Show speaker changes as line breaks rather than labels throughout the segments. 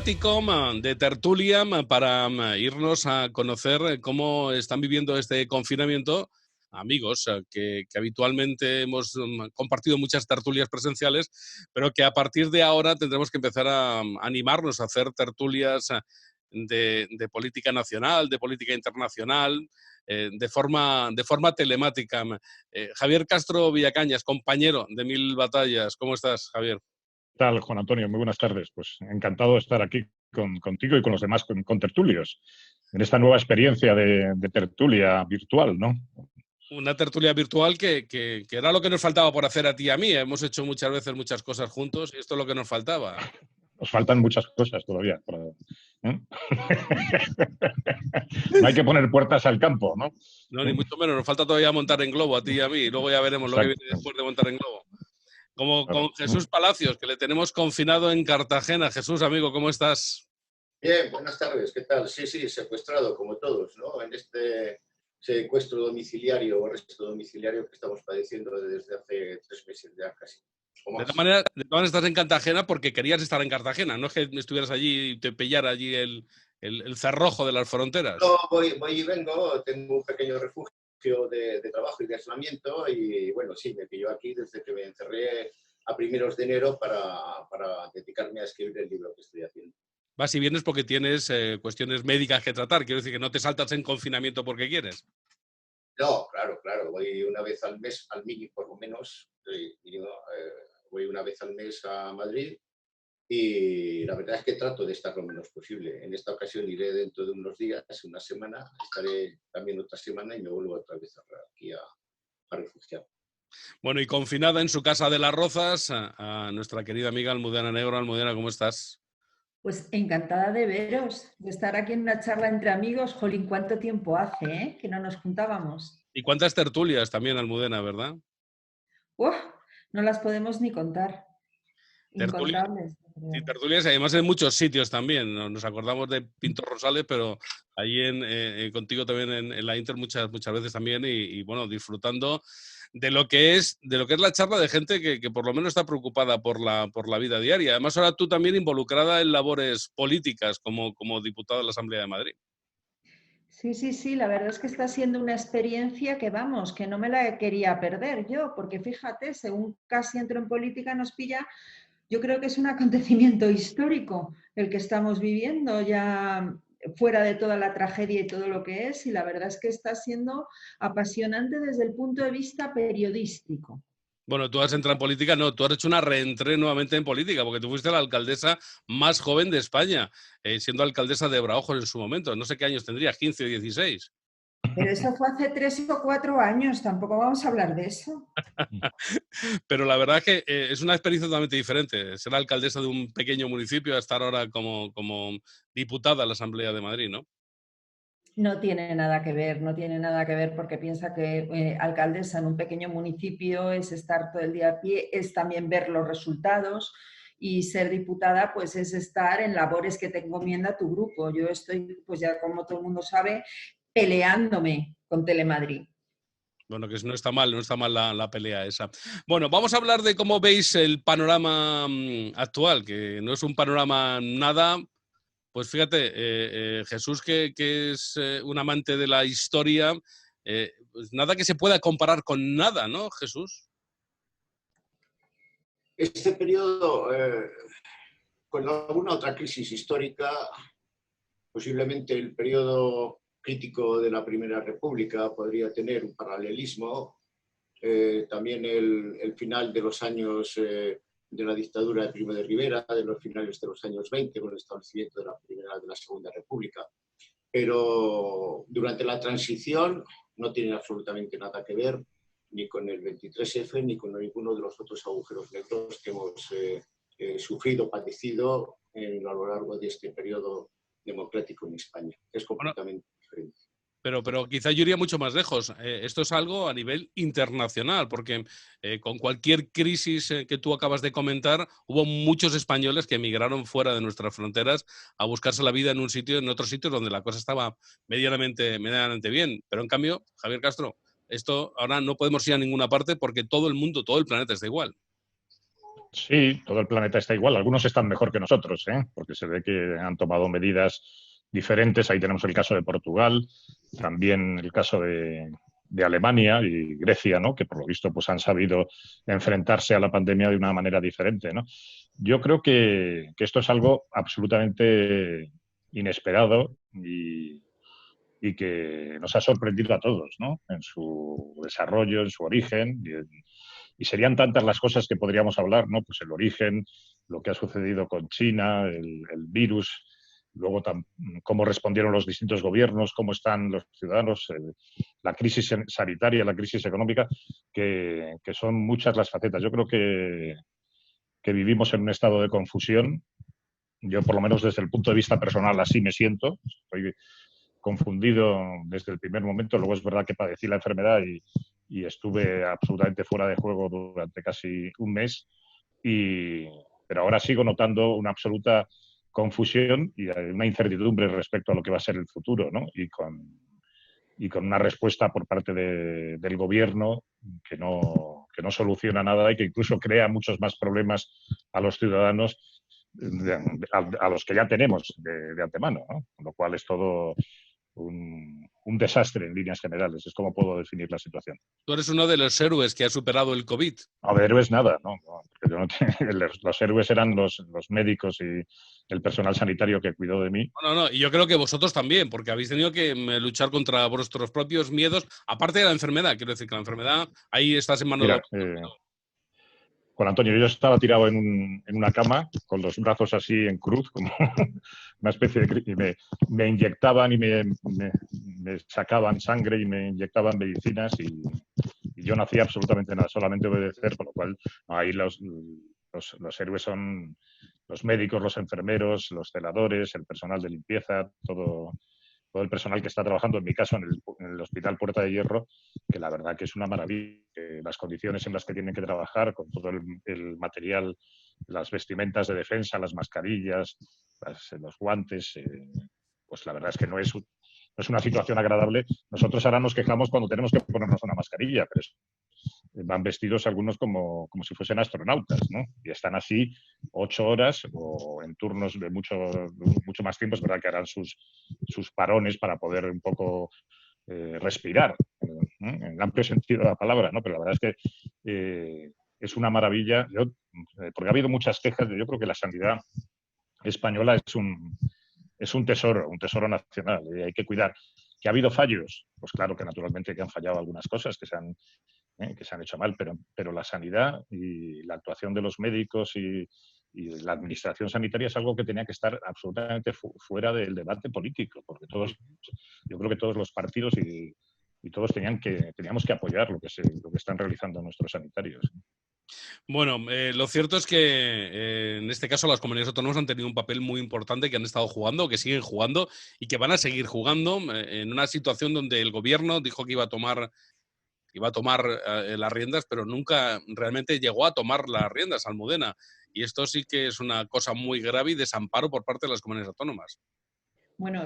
raticom de tertulia para irnos a conocer cómo están viviendo este confinamiento amigos que habitualmente hemos compartido muchas tertulias presenciales, pero que a partir de ahora tendremos que empezar a animarnos a hacer tertulias de política nacional, de política internacional, de forma telemática. Javier Castro Villacañas, compañero de Mil Batallas, ¿cómo estás, Javier?
¿Qué tal, Juan Antonio? Muy buenas tardes. Pues encantado de estar aquí contigo y con los demás con tertulios, en esta nueva experiencia de tertulia virtual, ¿no?
Una tertulia virtual que era lo que nos faltaba por hacer a ti y a mí. Hemos hecho muchas veces muchas cosas juntos y esto es lo que nos faltaba.
Nos faltan muchas cosas todavía. ¿Eh? No hay que poner puertas al campo, ¿no?
No, ni mucho menos. Nos falta todavía montar en globo a ti y a mí. Y luego ya veremos lo que viene después de montar en globo. Como con Jesús Palacios, que le tenemos confinado en Cartagena. Jesús, amigo, ¿cómo estás?
Bien, buenas tardes. ¿Qué tal? Sí, secuestrado como todos, ¿no? En este secuestro domiciliario o arresto domiciliario que estamos padeciendo desde hace 3 meses ya casi.
De todas maneras estás en Cartagena porque querías estar en Cartagena, no es que estuvieras allí y te pillara allí el cerrojo de las fronteras.
No, voy y vengo, tengo un pequeño refugio de trabajo y de aislamiento y bueno, sí, me pilló aquí desde que me encerré a primeros de enero para dedicarme a escribir el libro que estoy haciendo.
Vas y vienes porque tienes cuestiones médicas que tratar, quiero decir que no te saltas en confinamiento porque quieres.
No, claro, voy una vez al mes, al mínimo por lo menos, voy una vez al mes a Madrid y la verdad es que trato de estar lo menos posible. En esta ocasión iré dentro de unos días, una semana, estaré también otra semana y me vuelvo otra vez aquí a refugiar.
Bueno, y confinada en su casa de Las Rozas, a nuestra querida amiga Almudena Negro. Almudena, ¿cómo estás?
Pues encantada de veros, de estar aquí en una charla entre amigos. Jolín, ¿cuánto tiempo hace, que no nos juntábamos?
Y cuántas tertulias también, Almudena, ¿verdad?
¡Uf! No las podemos ni contar. Incontables.
Sí, tertulias, además en muchos sitios también. Nos acordamos de Pinto Rosales, pero allí contigo también en la Inter muchas veces también y bueno, disfrutando de lo que es la charla de gente que por lo menos está preocupada por la vida diaria. Además, ahora tú también involucrada en labores políticas como diputada de la Asamblea de Madrid.
Sí, la verdad es que está siendo una experiencia que vamos, que no me la quería perder yo, porque fíjate, según casi entro en política nos pilla. Yo creo que es un acontecimiento histórico el que estamos viviendo ya fuera de toda la tragedia y todo lo que es, y la verdad es que está siendo apasionante desde el punto de vista periodístico.
Bueno, tú has entrado en política, no, tú has hecho una reentré nuevamente en política, porque tú fuiste la alcaldesa más joven de España, siendo alcaldesa de Braojos en su momento. No sé qué años tendrías, 15 o 16.
Pero eso fue hace 3 o 4 años, tampoco vamos a hablar de eso.
Pero la verdad es que es una experiencia totalmente diferente, ser alcaldesa de un pequeño municipio a estar ahora como diputada a la Asamblea de Madrid, ¿no?
No tiene nada que ver porque piensa que alcaldesa en un pequeño municipio es estar todo el día a pie, es también ver los resultados, y ser diputada pues es estar en labores que te encomienda tu grupo. Yo estoy, pues ya como todo el mundo sabe, peleándome con Telemadrid.
Bueno, que no está mal la pelea esa. Bueno, vamos a hablar de cómo veis el panorama actual, que no es un panorama nada. Pues fíjate, Jesús, que es un amante de la historia, pues nada que se pueda comparar con nada, ¿no, Jesús?
Este periodo, con alguna otra crisis histórica, posiblemente el periodo crítico de la Primera República podría tener un paralelismo. También el final de los años de la dictadura de Primo de Rivera, de los finales de los años 20, con el establecimiento de la Segunda República. Pero durante la transición no tienen absolutamente nada que ver ni con el 23F ni con ninguno de los otros agujeros negros que hemos sufrido, padecido a lo largo de este periodo democrático en España. Es completamente diferente.
Pero quizá yo iría mucho más lejos. Esto es algo a nivel internacional, porque con cualquier crisis que tú acabas de comentar, hubo muchos españoles que emigraron fuera de nuestras fronteras a buscarse la vida en otros sitios donde la cosa estaba medianamente bien. Pero en cambio, Javier Castro, esto ahora no podemos ir a ninguna parte porque todo el mundo, todo el planeta está igual.
Sí, todo el planeta está igual. Algunos están mejor que nosotros, ¿eh? Porque se ve que han tomado medidas diferentes. Ahí tenemos el caso de Portugal, también el caso de Alemania y Grecia, ¿no? Que por lo visto pues, han sabido enfrentarse a la pandemia de una manera diferente, ¿no? Yo creo que esto es algo absolutamente inesperado y que nos ha sorprendido a todos, ¿no? En su desarrollo, en su origen. Y serían tantas las cosas que podríamos hablar, ¿no? Pues el origen, lo que ha sucedido con China, el virus, luego cómo respondieron los distintos gobiernos, cómo están los ciudadanos, la crisis sanitaria, la crisis económica, que son muchas las facetas. Yo creo que vivimos en un estado de confusión. Yo, por lo menos desde el punto de vista personal, así me siento. Estoy confundido desde el primer momento. Luego es verdad que padecí la enfermedad y estuve absolutamente fuera de juego durante casi un mes. Pero ahora sigo notando una absoluta confusión y una incertidumbre respecto a lo que va a ser el futuro, ¿no? Y con una respuesta por parte del gobierno que no soluciona nada y que incluso crea muchos más problemas a los ciudadanos a los que ya tenemos de antemano, ¿no? Con lo cual es todo un desastre en líneas generales. Es como puedo definir la situación.
Tú eres uno de los héroes que ha superado el COVID.
A ver, héroes nada, ¿no? Los héroes eran los médicos y el personal sanitario que cuidó de mí.
No, y yo creo que vosotros también, porque habéis tenido que luchar contra vuestros propios miedos, aparte de la enfermedad. Quiero decir que la enfermedad, ahí estás en manos
de... Juan Antonio, yo estaba tirado en una cama con los brazos así en cruz, como una especie de... Y me inyectaban y me sacaban sangre y me inyectaban medicinas y yo no hacía absolutamente nada, solamente obedecer, con lo cual ahí los héroes son los médicos, los enfermeros, los celadores, el personal de limpieza, todo el personal que está trabajando, en mi caso, en el Hospital Puerta de Hierro, que la verdad que es una maravilla. Las condiciones en las que tienen que trabajar, con todo el material, las vestimentas de defensa, las mascarillas, los guantes, pues la verdad es que no es una situación agradable. Nosotros ahora nos quejamos cuando tenemos que ponernos una mascarilla, pero van vestidos algunos como si fuesen astronautas, ¿no? Y están así 8 horas o en turnos de mucho más tiempo. Es verdad que harán sus parones para poder un poco respirar, en el amplio sentido de la palabra, ¿no? Pero la verdad es que es una maravilla. Porque ha habido muchas quejas. Yo creo que la sanidad española es un tesoro nacional y hay que cuidar. ¿Que ha habido fallos? Pues claro que naturalmente que han fallado algunas cosas que se han hecho mal, pero la sanidad y la actuación de los médicos y la administración sanitaria es algo que tenía que estar absolutamente fuera del debate político, porque yo creo que todos los partidos y todos teníamos que apoyar lo que están realizando nuestros sanitarios.
Bueno, lo cierto es que en este caso las comunidades autónomas han tenido un papel muy importante, que han estado jugando, que siguen jugando y que van a seguir jugando en una situación donde el gobierno dijo que iba a tomar las riendas, pero nunca realmente llegó a tomar las riendas, Almudena. Y esto sí que es una cosa muy grave y desamparo por parte de las comunidades autónomas.
Bueno,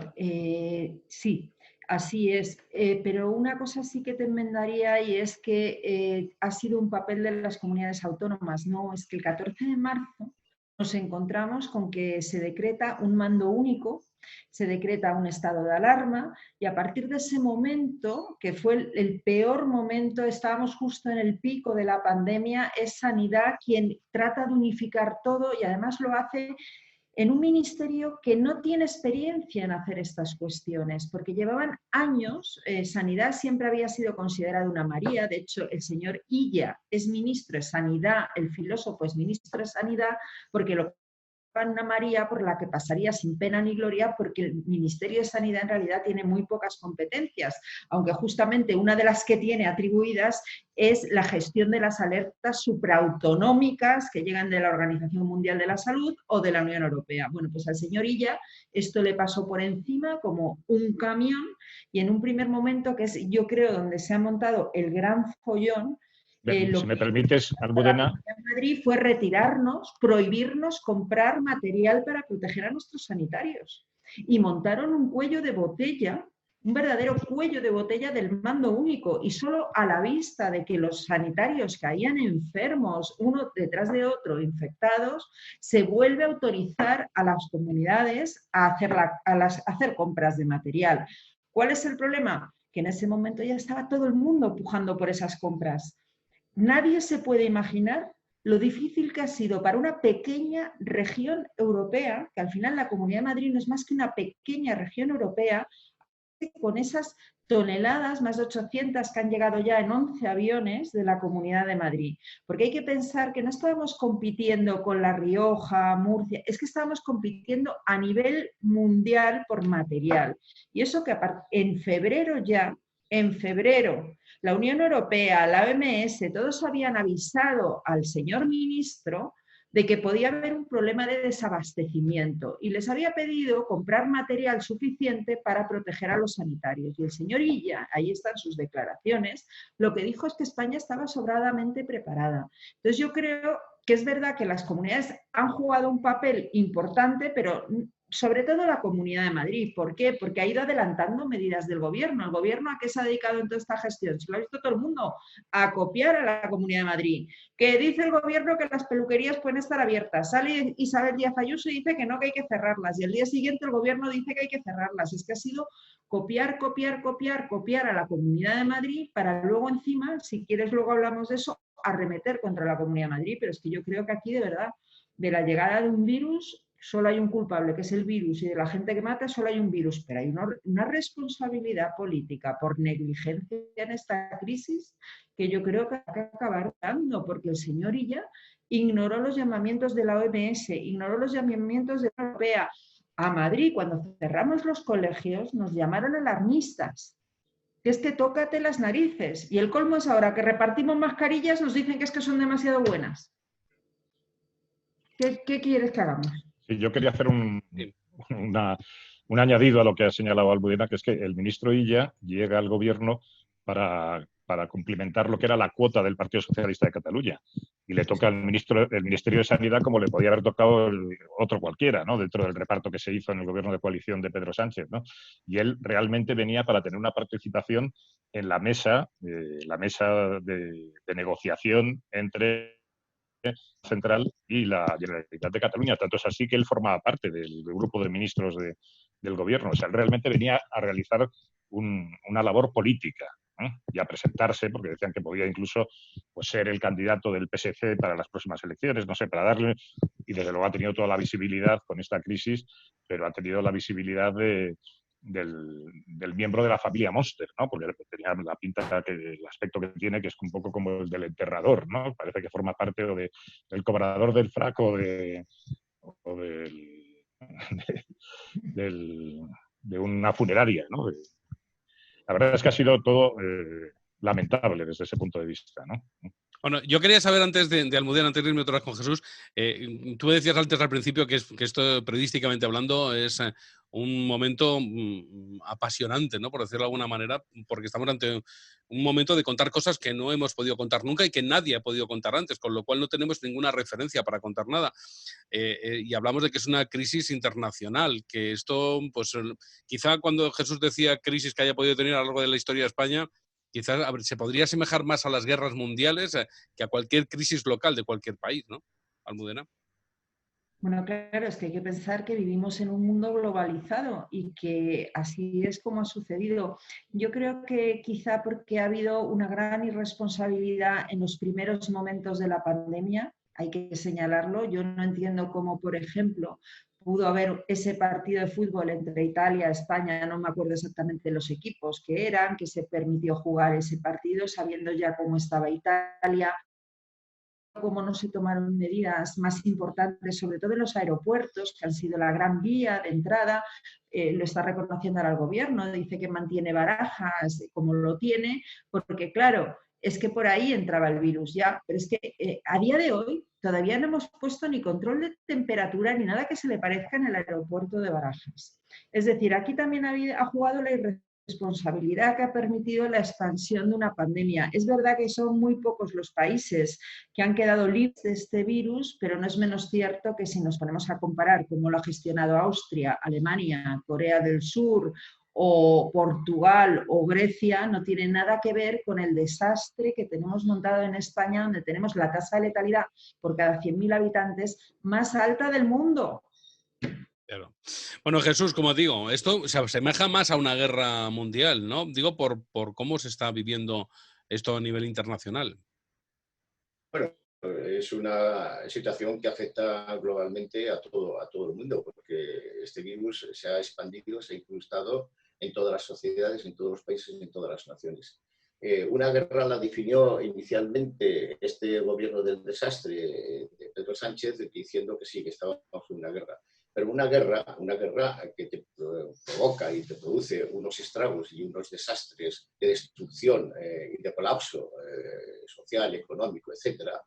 sí, así es. Pero una cosa sí que te enmendaría y es que ha sido un papel de las comunidades autónomas. No, es que el 14 de marzo nos encontramos con que se decreta un mando único, se decreta un estado de alarma y a partir de ese momento, que fue el peor momento, estábamos justo en el pico de la pandemia, es Sanidad quien trata de unificar todo y además lo hace en un ministerio que no tiene experiencia en hacer estas cuestiones, porque llevaban años, Sanidad siempre había sido considerada una María, de hecho el señor Illa es ministro de Sanidad, el filósofo es ministro de Sanidad, porque lo una María por la que pasaría sin pena ni gloria porque el Ministerio de Sanidad en realidad tiene muy pocas competencias, aunque justamente una de las que tiene atribuidas es la gestión de las alertas supraautonómicas que llegan de la Organización Mundial de la Salud o de la Unión Europea. Bueno, pues al señor Illa esto le pasó por encima como un camión y en un primer momento, que es yo creo donde se ha montado el gran follón,
si me permites, Almudena.
En Madrid fue retirarnos, prohibirnos comprar material para proteger a nuestros sanitarios. Y montaron un cuello de botella un verdadero cuello de botella del mando único, y solo a la vista de que los sanitarios caían enfermos, uno detrás de otro, infectados, se vuelve a autorizar a las comunidades a hacer compras de material. ¿Cuál es el problema? Que en ese momento ya estaba todo el mundo pujando por esas compras. Nadie se puede imaginar lo difícil que ha sido para una pequeña región europea, que al final la Comunidad de Madrid no es más que una pequeña región europea, con esas toneladas, más de 800 que han llegado ya en 11 aviones de la Comunidad de Madrid. Porque hay que pensar que no estábamos compitiendo con La Rioja, Murcia, es que estábamos compitiendo a nivel mundial por material. Y eso que en febrero ya, en febrero, la Unión Europea, la OMS, todos habían avisado al señor ministro de que podía haber un problema de desabastecimiento y les había pedido comprar material suficiente para proteger a los sanitarios. Y el señor Illa, ahí están sus declaraciones, lo que dijo es que España estaba sobradamente preparada. Entonces yo creo que es verdad que las comunidades han jugado un papel importante, pero sobre todo la Comunidad de Madrid. ¿Por qué? Porque ha ido adelantando medidas del gobierno. ¿El gobierno a qué se ha dedicado en toda esta gestión? Se lo ha visto todo el mundo, a copiar a la Comunidad de Madrid. Que dice el gobierno que las peluquerías pueden estar abiertas. Sale Isabel Díaz Ayuso y dice que no, que hay que cerrarlas. Y el día siguiente el gobierno dice que hay que cerrarlas. Es que ha sido copiar, copiar, copiar, copiar a la Comunidad de Madrid para luego encima, si quieres luego hablamos de eso, arremeter contra la Comunidad de Madrid. Pero es que yo creo que aquí de verdad, de la llegada de un virus, solo hay un culpable, que es el virus, y de la gente que mata solo hay un virus, pero hay una responsabilidad política por negligencia en esta crisis que yo creo que hay que acabar dando, porque el señor Illa ignoró los llamamientos de la OMS, ignoró los llamamientos de la Europea. A Madrid, cuando cerramos los colegios, nos llamaron alarmistas, que es que tócate las narices, y el colmo es ahora que repartimos mascarillas, nos dicen que es que son demasiado buenas. ¿Qué quieres que hagamos?
Sí, yo quería hacer un añadido a lo que ha señalado Almudena, que es que el ministro Illa llega al gobierno para cumplimentar lo que era la cuota del Partido Socialista de Cataluña. Y le toca al Ministerio de Sanidad como le podía haber tocado otro cualquiera, ¿no? Dentro del reparto que se hizo en el gobierno de coalición de Pedro Sánchez, ¿no? Y él realmente venía para tener una participación en la mesa de negociación entre Central y la Generalitat de Cataluña. Tanto es así que él formaba parte del grupo de ministros del gobierno. O sea, él realmente venía a realizar una labor política, ¿eh? Y a presentarse, porque decían que podía incluso pues, ser el candidato del PSC para las próximas elecciones, no sé, para darle, y desde luego ha tenido toda la visibilidad con esta crisis, pero ha tenido la visibilidad del miembro de la familia Monster, ¿no? Porque tenía la pinta, el aspecto que tiene, que es un poco como el del enterrador, ¿no? Parece que forma parte del cobrador del frac o de una funeraria, ¿no? La verdad es que ha sido todo lamentable desde ese punto de vista, ¿no?
Bueno, yo quería saber antes de Almudena, antes de irme otra vez con Jesús, tú decías antes al principio que esto, periodísticamente hablando, es un momento apasionante, ¿no? Por decirlo de alguna manera, porque estamos ante un momento de contar cosas que no hemos podido contar nunca y que nadie ha podido contar antes, con lo cual no tenemos ninguna referencia para contar nada. Y hablamos de que es una crisis internacional, que esto, pues quizá cuando Jesús decía crisis que haya podido tener a lo largo de la historia de España, quizás se podría asemejar más a las guerras mundiales que a cualquier crisis local de cualquier país, ¿no? Almudena.
Bueno, claro, es que hay que pensar que vivimos en un mundo globalizado y que así es como ha sucedido. Yo creo que quizá porque ha habido una gran irresponsabilidad en los primeros momentos de la pandemia, hay que señalarlo. Yo no entiendo cómo, por ejemplo, pudo haber ese partido de fútbol entre Italia y España, no me acuerdo exactamente los equipos que eran, que se permitió jugar ese partido sabiendo ya cómo estaba Italia, cómo no se tomaron medidas más importantes, sobre todo en los aeropuertos, que han sido la gran vía de entrada. Lo está reconociendo ahora el gobierno, dice que mantiene Barajas como lo tiene, porque claro, es que por ahí entraba el virus ya, pero es que a día de hoy todavía no hemos puesto ni control de temperatura ni nada que se le parezca en el aeropuerto de Barajas. Es decir, aquí también ha jugado la responsabilidad que ha permitido la expansión de una pandemia. Es verdad que son muy pocos los países que han quedado libres de este virus, pero no es menos cierto que si nos ponemos a comparar cómo lo ha gestionado Austria, Alemania, Corea del Sur o Portugal o Grecia no tiene nada que ver con el desastre que tenemos montado en España, donde tenemos la tasa de letalidad por cada 100.000 habitantes más alta del mundo.
Claro. Bueno, Jesús, como digo, esto se asemeja más a una guerra mundial, ¿no? Digo, por cómo se está viviendo esto a nivel internacional.
Bueno, es una situación que afecta globalmente a todo el mundo, porque este virus se ha expandido, se ha incrustado en todas las sociedades, en todos los países, en todas las naciones. Una guerra la definió inicialmente este gobierno del desastre de Pedro Sánchez, diciendo que sí, que estábamos en una guerra. Pero una guerra que te provoca y te produce unos estragos y unos desastres de destrucción y de colapso social, económico, etcétera,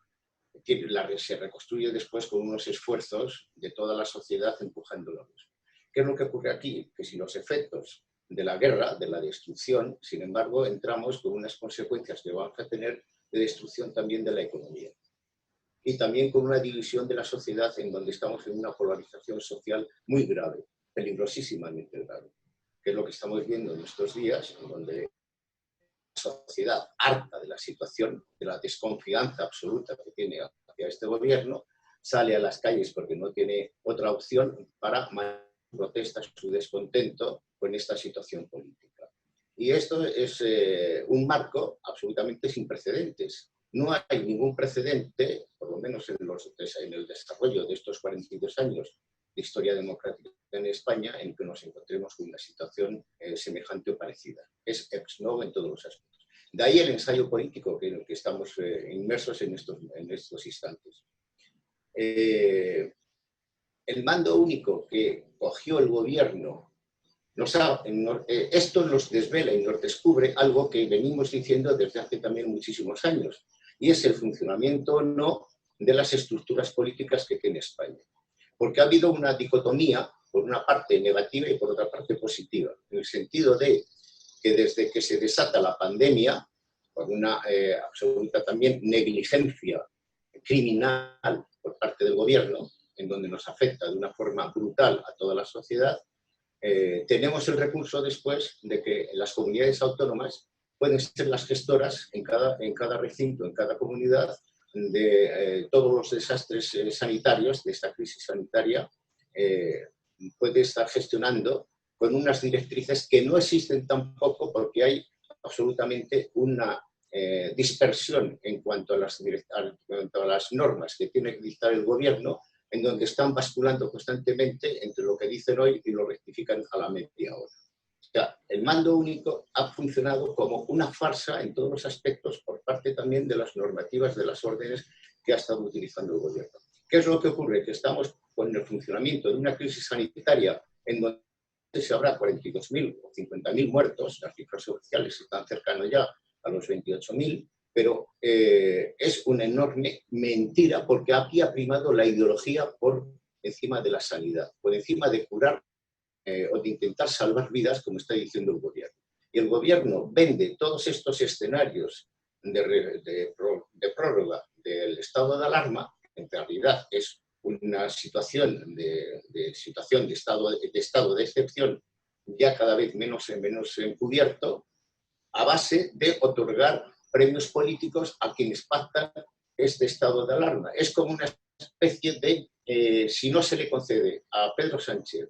se reconstruye después con unos esfuerzos de toda la sociedad empujándolo. ¿Qué es lo que ocurre aquí? Que si los efectos de la guerra, de la destrucción, sin embargo, entramos con unas consecuencias que vamos a tener de destrucción también de la economía. Y también con una división de la sociedad en donde estamos en una polarización social muy grave, peligrosísimamente grave, que es lo que estamos viendo en estos días, en donde la sociedad, harta de la situación, de la desconfianza absoluta que tiene hacia este gobierno, sale a las calles porque no tiene otra opción para protestar su descontento con esta situación política. Y esto es un marco absolutamente sin precedentes. No hay ningún precedente, por lo menos en el desarrollo de estos 42 años de historia democrática en España, en que nos encontremos con una situación semejante o parecida. Es ex novo en todos los aspectos. De ahí el ensayo político en el que estamos inmersos en estos instantes. El mando único que cogió el gobierno, esto nos desvela y nos descubre algo que venimos diciendo desde hace también muchísimos años, y es el funcionamiento o no de las estructuras políticas que tiene España. Porque ha habido una dicotomía, por una parte negativa y por otra parte positiva, en el sentido de que desde que se desata la pandemia, por una absoluta también negligencia criminal por parte del gobierno, en donde nos afecta de una forma brutal a toda la sociedad, tenemos el recurso después de que las comunidades autónomas pueden ser las gestoras en cada recinto, en cada comunidad, de todos los desastres sanitarios, de esta crisis sanitaria, puede estar gestionando con unas directrices que no existen tampoco porque hay absolutamente una dispersión en cuanto a las normas que tiene que dictar el gobierno, en donde están basculando constantemente entre lo que dicen hoy y lo rectifican a la media hora. O sea, el mando único ha funcionado como una farsa en todos los aspectos por parte también de las normativas, de las órdenes que ha estado utilizando el gobierno. ¿Qué es lo que ocurre? Que estamos con el funcionamiento de una crisis sanitaria en donde se habrá 42.000 o 50.000 muertos, las cifras oficiales están cercanas ya a los 28.000, pero es una enorme mentira porque aquí ha primado la ideología por encima de la sanidad, por encima de curar o de intentar salvar vidas, como está diciendo el gobierno. Y el gobierno vende todos estos escenarios de prórroga del estado de alarma, en realidad es una situación de estado de excepción ya cada vez menos encubierto, a base de otorgar premios políticos a quienes pactan este estado de alarma. Es como una especie de, si no se le concede a Pedro Sánchez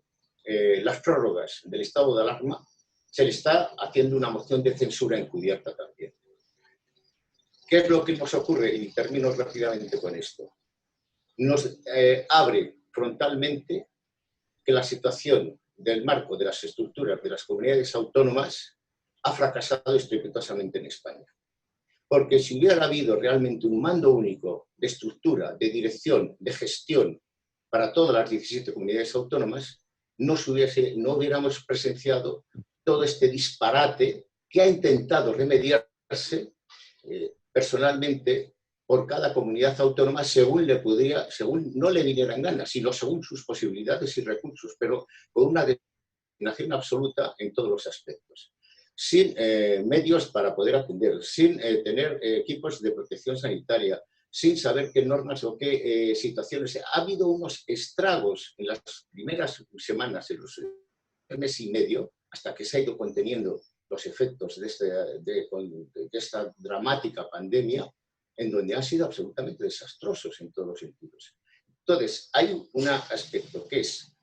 las prórrogas del estado de alarma, se le está haciendo una moción de censura encubierta también. ¿Qué es lo que nos ocurre? Y termino rápidamente con esto. Nos abre frontalmente que la situación del marco de las estructuras de las comunidades autónomas ha fracasado estrepitosamente en España. Porque si hubiera habido realmente un mando único de estructura, de dirección, de gestión para todas las 17 comunidades autónomas, no hubiéramos presenciado todo este disparate que ha intentado remediarse personalmente por cada comunidad autónoma según no le vinieran ganas, sino según sus posibilidades y recursos, pero con una determinación absoluta en todos los aspectos. Sin medios para poder atender, sin tener equipos de protección sanitaria, sin saber qué normas o qué situaciones. Ha habido unos estragos en las primeras semanas, en los mes y medio, hasta que se ha ido conteniendo los efectos de esta dramática pandemia, en donde han sido absolutamente desastrosos en todos los sentidos. Entonces, hay un aspecto que es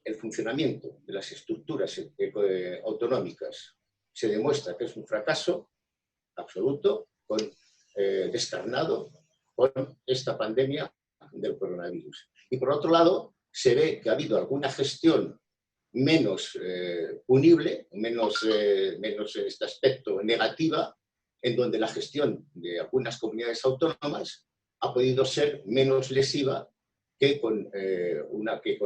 el funcionamiento de las estructuras autonómicas. Se demuestra que es un fracaso absoluto, descarnado, con esta pandemia del coronavirus. Y por otro lado, se ve que ha habido alguna gestión menos punible, menos en este aspecto negativa, en donde la gestión de algunas comunidades autónomas ha podido ser menos lesiva que con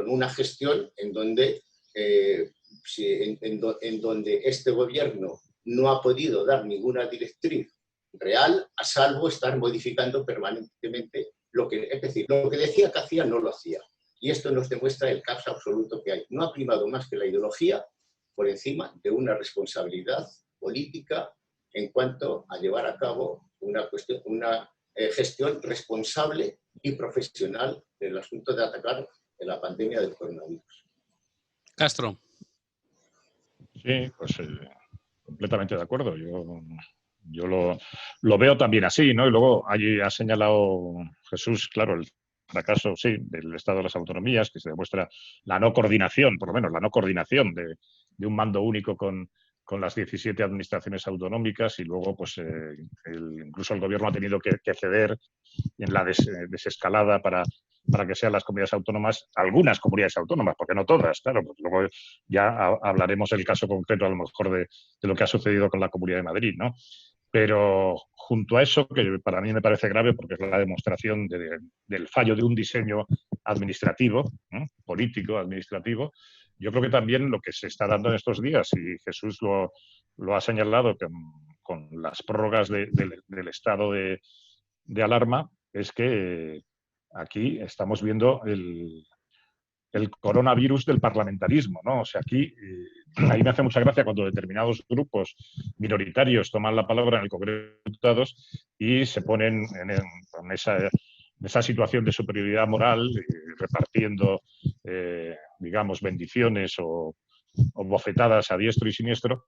una gestión en donde, en donde este gobierno no ha podido dar ninguna directriz real, a salvo estar modificando permanentemente es decir, lo que decía que hacía no lo hacía. Y esto nos demuestra el caos absoluto que hay. No ha primado más que la ideología por encima de una responsabilidad política en cuanto a llevar a cabo una gestión responsable y profesional del asunto de atacar la pandemia del coronavirus.
Castro.
Sí, pues completamente de acuerdo. Yo lo veo también así, ¿no? Y luego allí ha señalado Jesús, claro, el fracaso, sí, del Estado de las autonomías, que se demuestra la no coordinación, por lo menos la no coordinación de un mando único con las 17 administraciones autonómicas, y luego pues incluso el gobierno ha tenido que ceder en la desescalada para que sean las comunidades autónomas, algunas comunidades autónomas, porque no todas, claro, porque luego ya hablaremos del caso concreto a lo mejor de lo que ha sucedido con la Comunidad de Madrid, ¿no? Pero junto a eso, que para mí me parece grave porque es la demostración del fallo de un diseño administrativo, ¿no? Político, administrativo, yo creo que también lo que se está dando en estos días, y Jesús lo ha señalado con las prórrogas del estado de alarma, es que aquí estamos viendo el coronavirus del parlamentarismo, ¿no? O sea, aquí, ahí me hace mucha gracia cuando determinados grupos minoritarios toman la palabra en el Congreso de Diputados y se ponen en esa situación de superioridad moral, repartiendo, digamos, bendiciones o bofetadas a diestro y siniestro,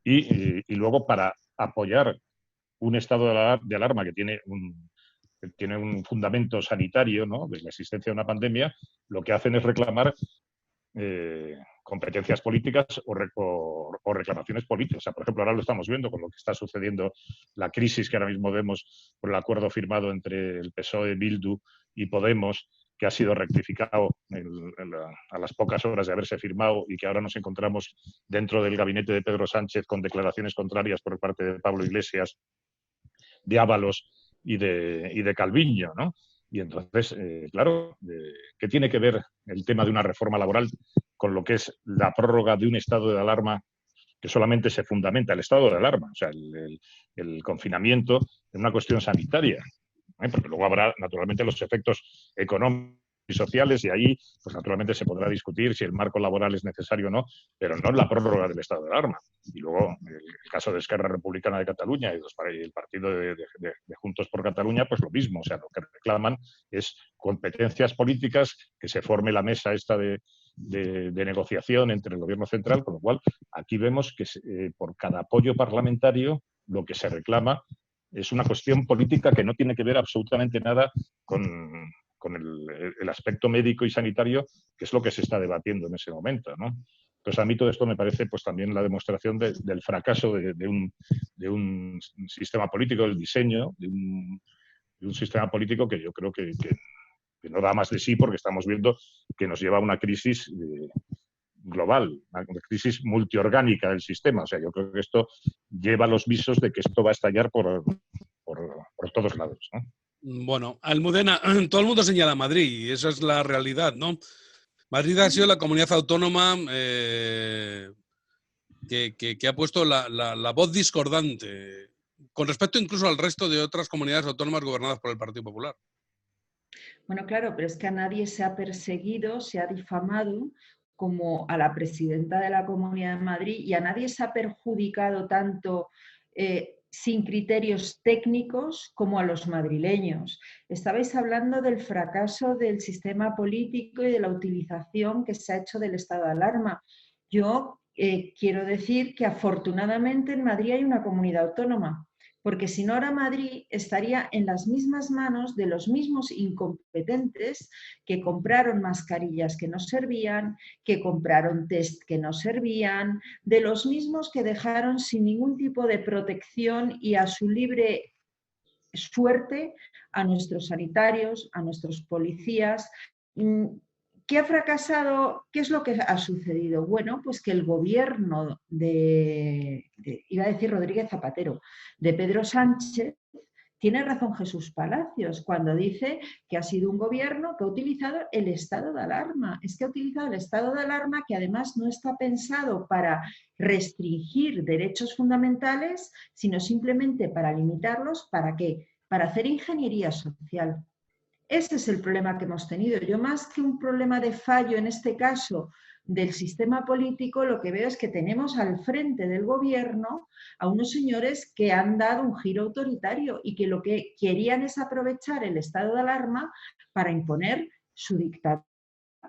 y luego para apoyar un estado de alarma que tiene un fundamento sanitario, ¿no?, de la existencia de una pandemia, lo que hacen es reclamar competencias políticas o reclamaciones políticas. O sea, por ejemplo, ahora lo estamos viendo con lo que está sucediendo, la crisis que ahora mismo vemos por el acuerdo firmado entre el PSOE, Bildu y Podemos, que ha sido rectificado a las pocas horas de haberse firmado, y que ahora nos encontramos dentro del gabinete de Pedro Sánchez con declaraciones contrarias por parte de Pablo Iglesias, de Ábalos y de Calviño, ¿no? Y entonces, claro, ¿qué tiene que ver el tema de una reforma laboral con lo que es la prórroga de un estado de alarma que solamente se fundamenta el estado de alarma, o sea, el confinamiento, en una cuestión sanitaria? Porque luego habrá, naturalmente, los efectos económicos y sociales, y ahí, pues naturalmente se podrá discutir si el marco laboral es necesario o no, pero no en la prórroga del estado de alarma. Y luego, el caso de Esquerra Republicana de Cataluña y el partido de Juntos por Cataluña, pues lo mismo. O sea, lo que reclaman es competencias políticas, que se forme la mesa esta de negociación entre el gobierno central, con lo cual aquí vemos que por cada apoyo parlamentario lo que se reclama es una cuestión política que no tiene que ver absolutamente nada con el aspecto médico y sanitario, que es lo que se está debatiendo en ese momento, ¿no? Entonces, a mí todo esto me parece pues también la demostración del fracaso de un sistema político, del diseño de un sistema político que yo creo que no da más de sí, porque estamos viendo que nos lleva a una crisis global, una crisis multiorgánica del sistema. O sea, yo creo que esto lleva los visos de que esto va a estallar por todos lados, ¿no?
Bueno, Almudena, todo el mundo señala a Madrid y esa es la realidad, ¿no? Madrid ha sido la comunidad autónoma que ha puesto la voz discordante con respecto incluso al resto de otras comunidades autónomas gobernadas por el Partido Popular.
Bueno, claro, pero es que a nadie se ha perseguido, se ha difamado como a la presidenta de la Comunidad de Madrid, y a nadie se ha perjudicado tanto sin criterios técnicos como a los madrileños. Estabais hablando del fracaso del sistema político y de la utilización que se ha hecho del estado de alarma. Yo quiero decir que afortunadamente en Madrid hay una comunidad autónoma, porque si no ahora Madrid estaría en las mismas manos de los mismos incompetentes que compraron mascarillas que no servían, que compraron test que no servían, de los mismos que dejaron sin ningún tipo de protección y a su libre suerte a nuestros sanitarios, a nuestros policías. ¿Qué ha fracasado? ¿Qué es lo que ha sucedido? Bueno, pues que el gobierno iba a decir Rodríguez Zapatero, de Pedro Sánchez, tiene razón Jesús Palacios cuando dice que ha sido un gobierno que ha utilizado el estado de alarma. Es que ha utilizado el estado de alarma que además no está pensado para restringir derechos fundamentales, sino simplemente para limitarlos. ¿Para qué? Para hacer ingeniería social. Ese es el problema que hemos tenido. Yo, más que un problema de fallo en este caso del sistema político, lo que veo es que tenemos al frente del gobierno a unos señores que han dado un giro autoritario y que lo que querían es aprovechar el estado de alarma para imponer su dictadura.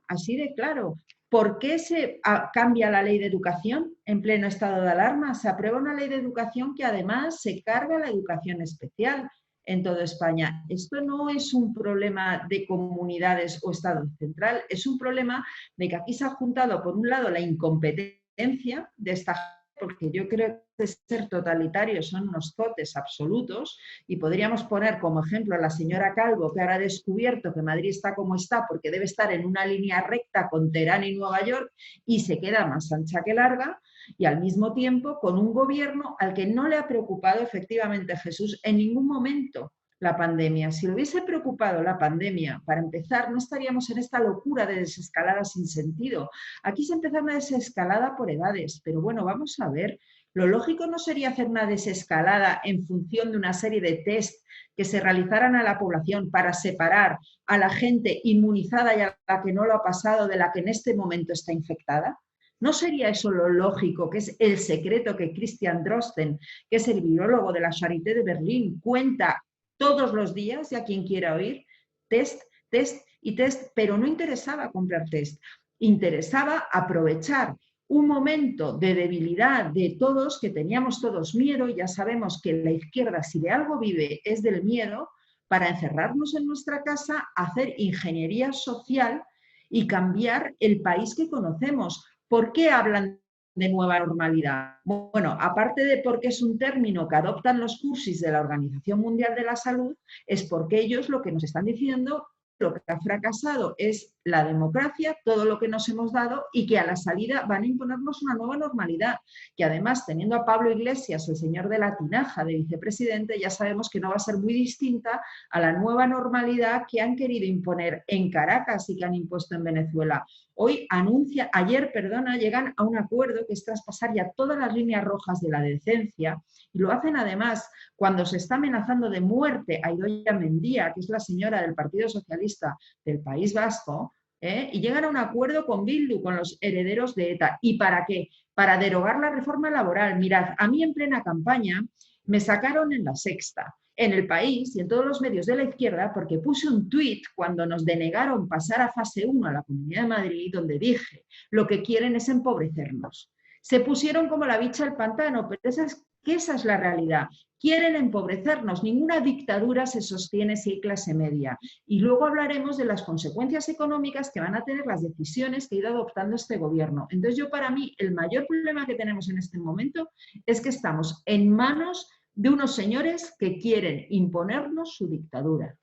Así de claro. ¿Por qué se cambia la ley de educación en pleno estado de alarma? Se aprueba una ley de educación que además se carga la educación especial en toda España. Esto no es un problema de comunidades o Estado central, es un problema de que aquí se ha juntado, por un lado, la incompetencia de esta, porque yo creo que ser totalitarios son unos totes absolutos, y podríamos poner como ejemplo a la señora Calvo, que ahora ha descubierto que Madrid está como está porque debe estar en una línea recta con Teherán y Nueva York y se queda más ancha que larga, y al mismo tiempo con un gobierno al que no le ha preocupado efectivamente, Jesús, en ningún momento la pandemia. Si le hubiese preocupado la pandemia, para empezar, no estaríamos en esta locura de desescalada sin sentido. Aquí se empezó una desescalada por edades, pero bueno, vamos a ver. Lo lógico no sería hacer una desescalada en función de una serie de test que se realizaran a la población para separar a la gente inmunizada y a la que no lo ha pasado de la que en este momento está infectada. ¿No sería eso lo lógico, que es el secreto que Christian Drosten, que es el virólogo de la Charité de Berlín, cuenta todos los días, y a quien quiera oír? Test, test y test, pero no interesaba comprar test, interesaba aprovechar un momento de debilidad de todos, que teníamos todos miedo, ya sabemos que la izquierda, si de algo vive, es del miedo, para encerrarnos en nuestra casa, hacer ingeniería social y cambiar el país que conocemos. ¿Por qué hablan de nueva normalidad? Bueno, aparte de porque es un término que adoptan los cursis de la Organización Mundial de la Salud, es porque ellos lo que nos están diciendo, lo que ha fracasado es la democracia, todo lo que nos hemos dado, y que a la salida van a imponernos una nueva normalidad, que además, teniendo a Pablo Iglesias, el señor de la tinaja de vicepresidente, ya sabemos que no va a ser muy distinta a la nueva normalidad que han querido imponer en Caracas y que han impuesto en Venezuela. Ayer, llegan a un acuerdo que es traspasar ya todas las líneas rojas de la decencia, y lo hacen además cuando se está amenazando de muerte a Idoia Mendia, que es la señora del Partido Socialista del País Vasco, y llegan a un acuerdo con Bildu, con los herederos de ETA. ¿Y para qué? Para derogar la reforma laboral. Mirad, a mí en plena campaña me sacaron en La Sexta, en El País y en todos los medios de la izquierda, porque puse un tuit cuando nos denegaron pasar a fase 1 a la Comunidad de Madrid, donde dije, lo que quieren es empobrecernos. Se pusieron como la bicha al pantano, pero esa es la realidad. Quieren empobrecernos. Ninguna dictadura se sostiene si hay clase media. Y luego hablaremos de las consecuencias económicas que van a tener las decisiones que ha ido adoptando este gobierno. Entonces, para mí, el mayor problema que tenemos en este momento es que estamos en manos de unos señores que quieren imponernos su dictadura.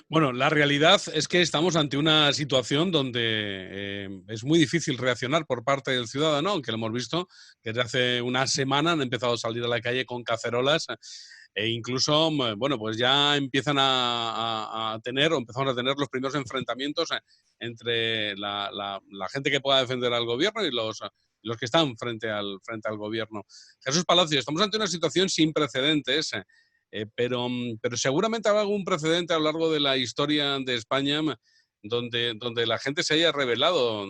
Bueno, la realidad es que estamos ante una situación donde es muy difícil reaccionar por parte del ciudadano, aunque lo hemos visto que desde hace una semana han empezado a salir a la calle con cacerolas e incluso, bueno, pues ya empiezan empezamos a tener los primeros enfrentamientos entre la gente que pueda defender al gobierno y los que están frente al gobierno. Jesús Palacios, estamos ante una situación sin precedentes, pero seguramente habrá algún precedente a lo largo de la historia de España donde la gente se haya rebelado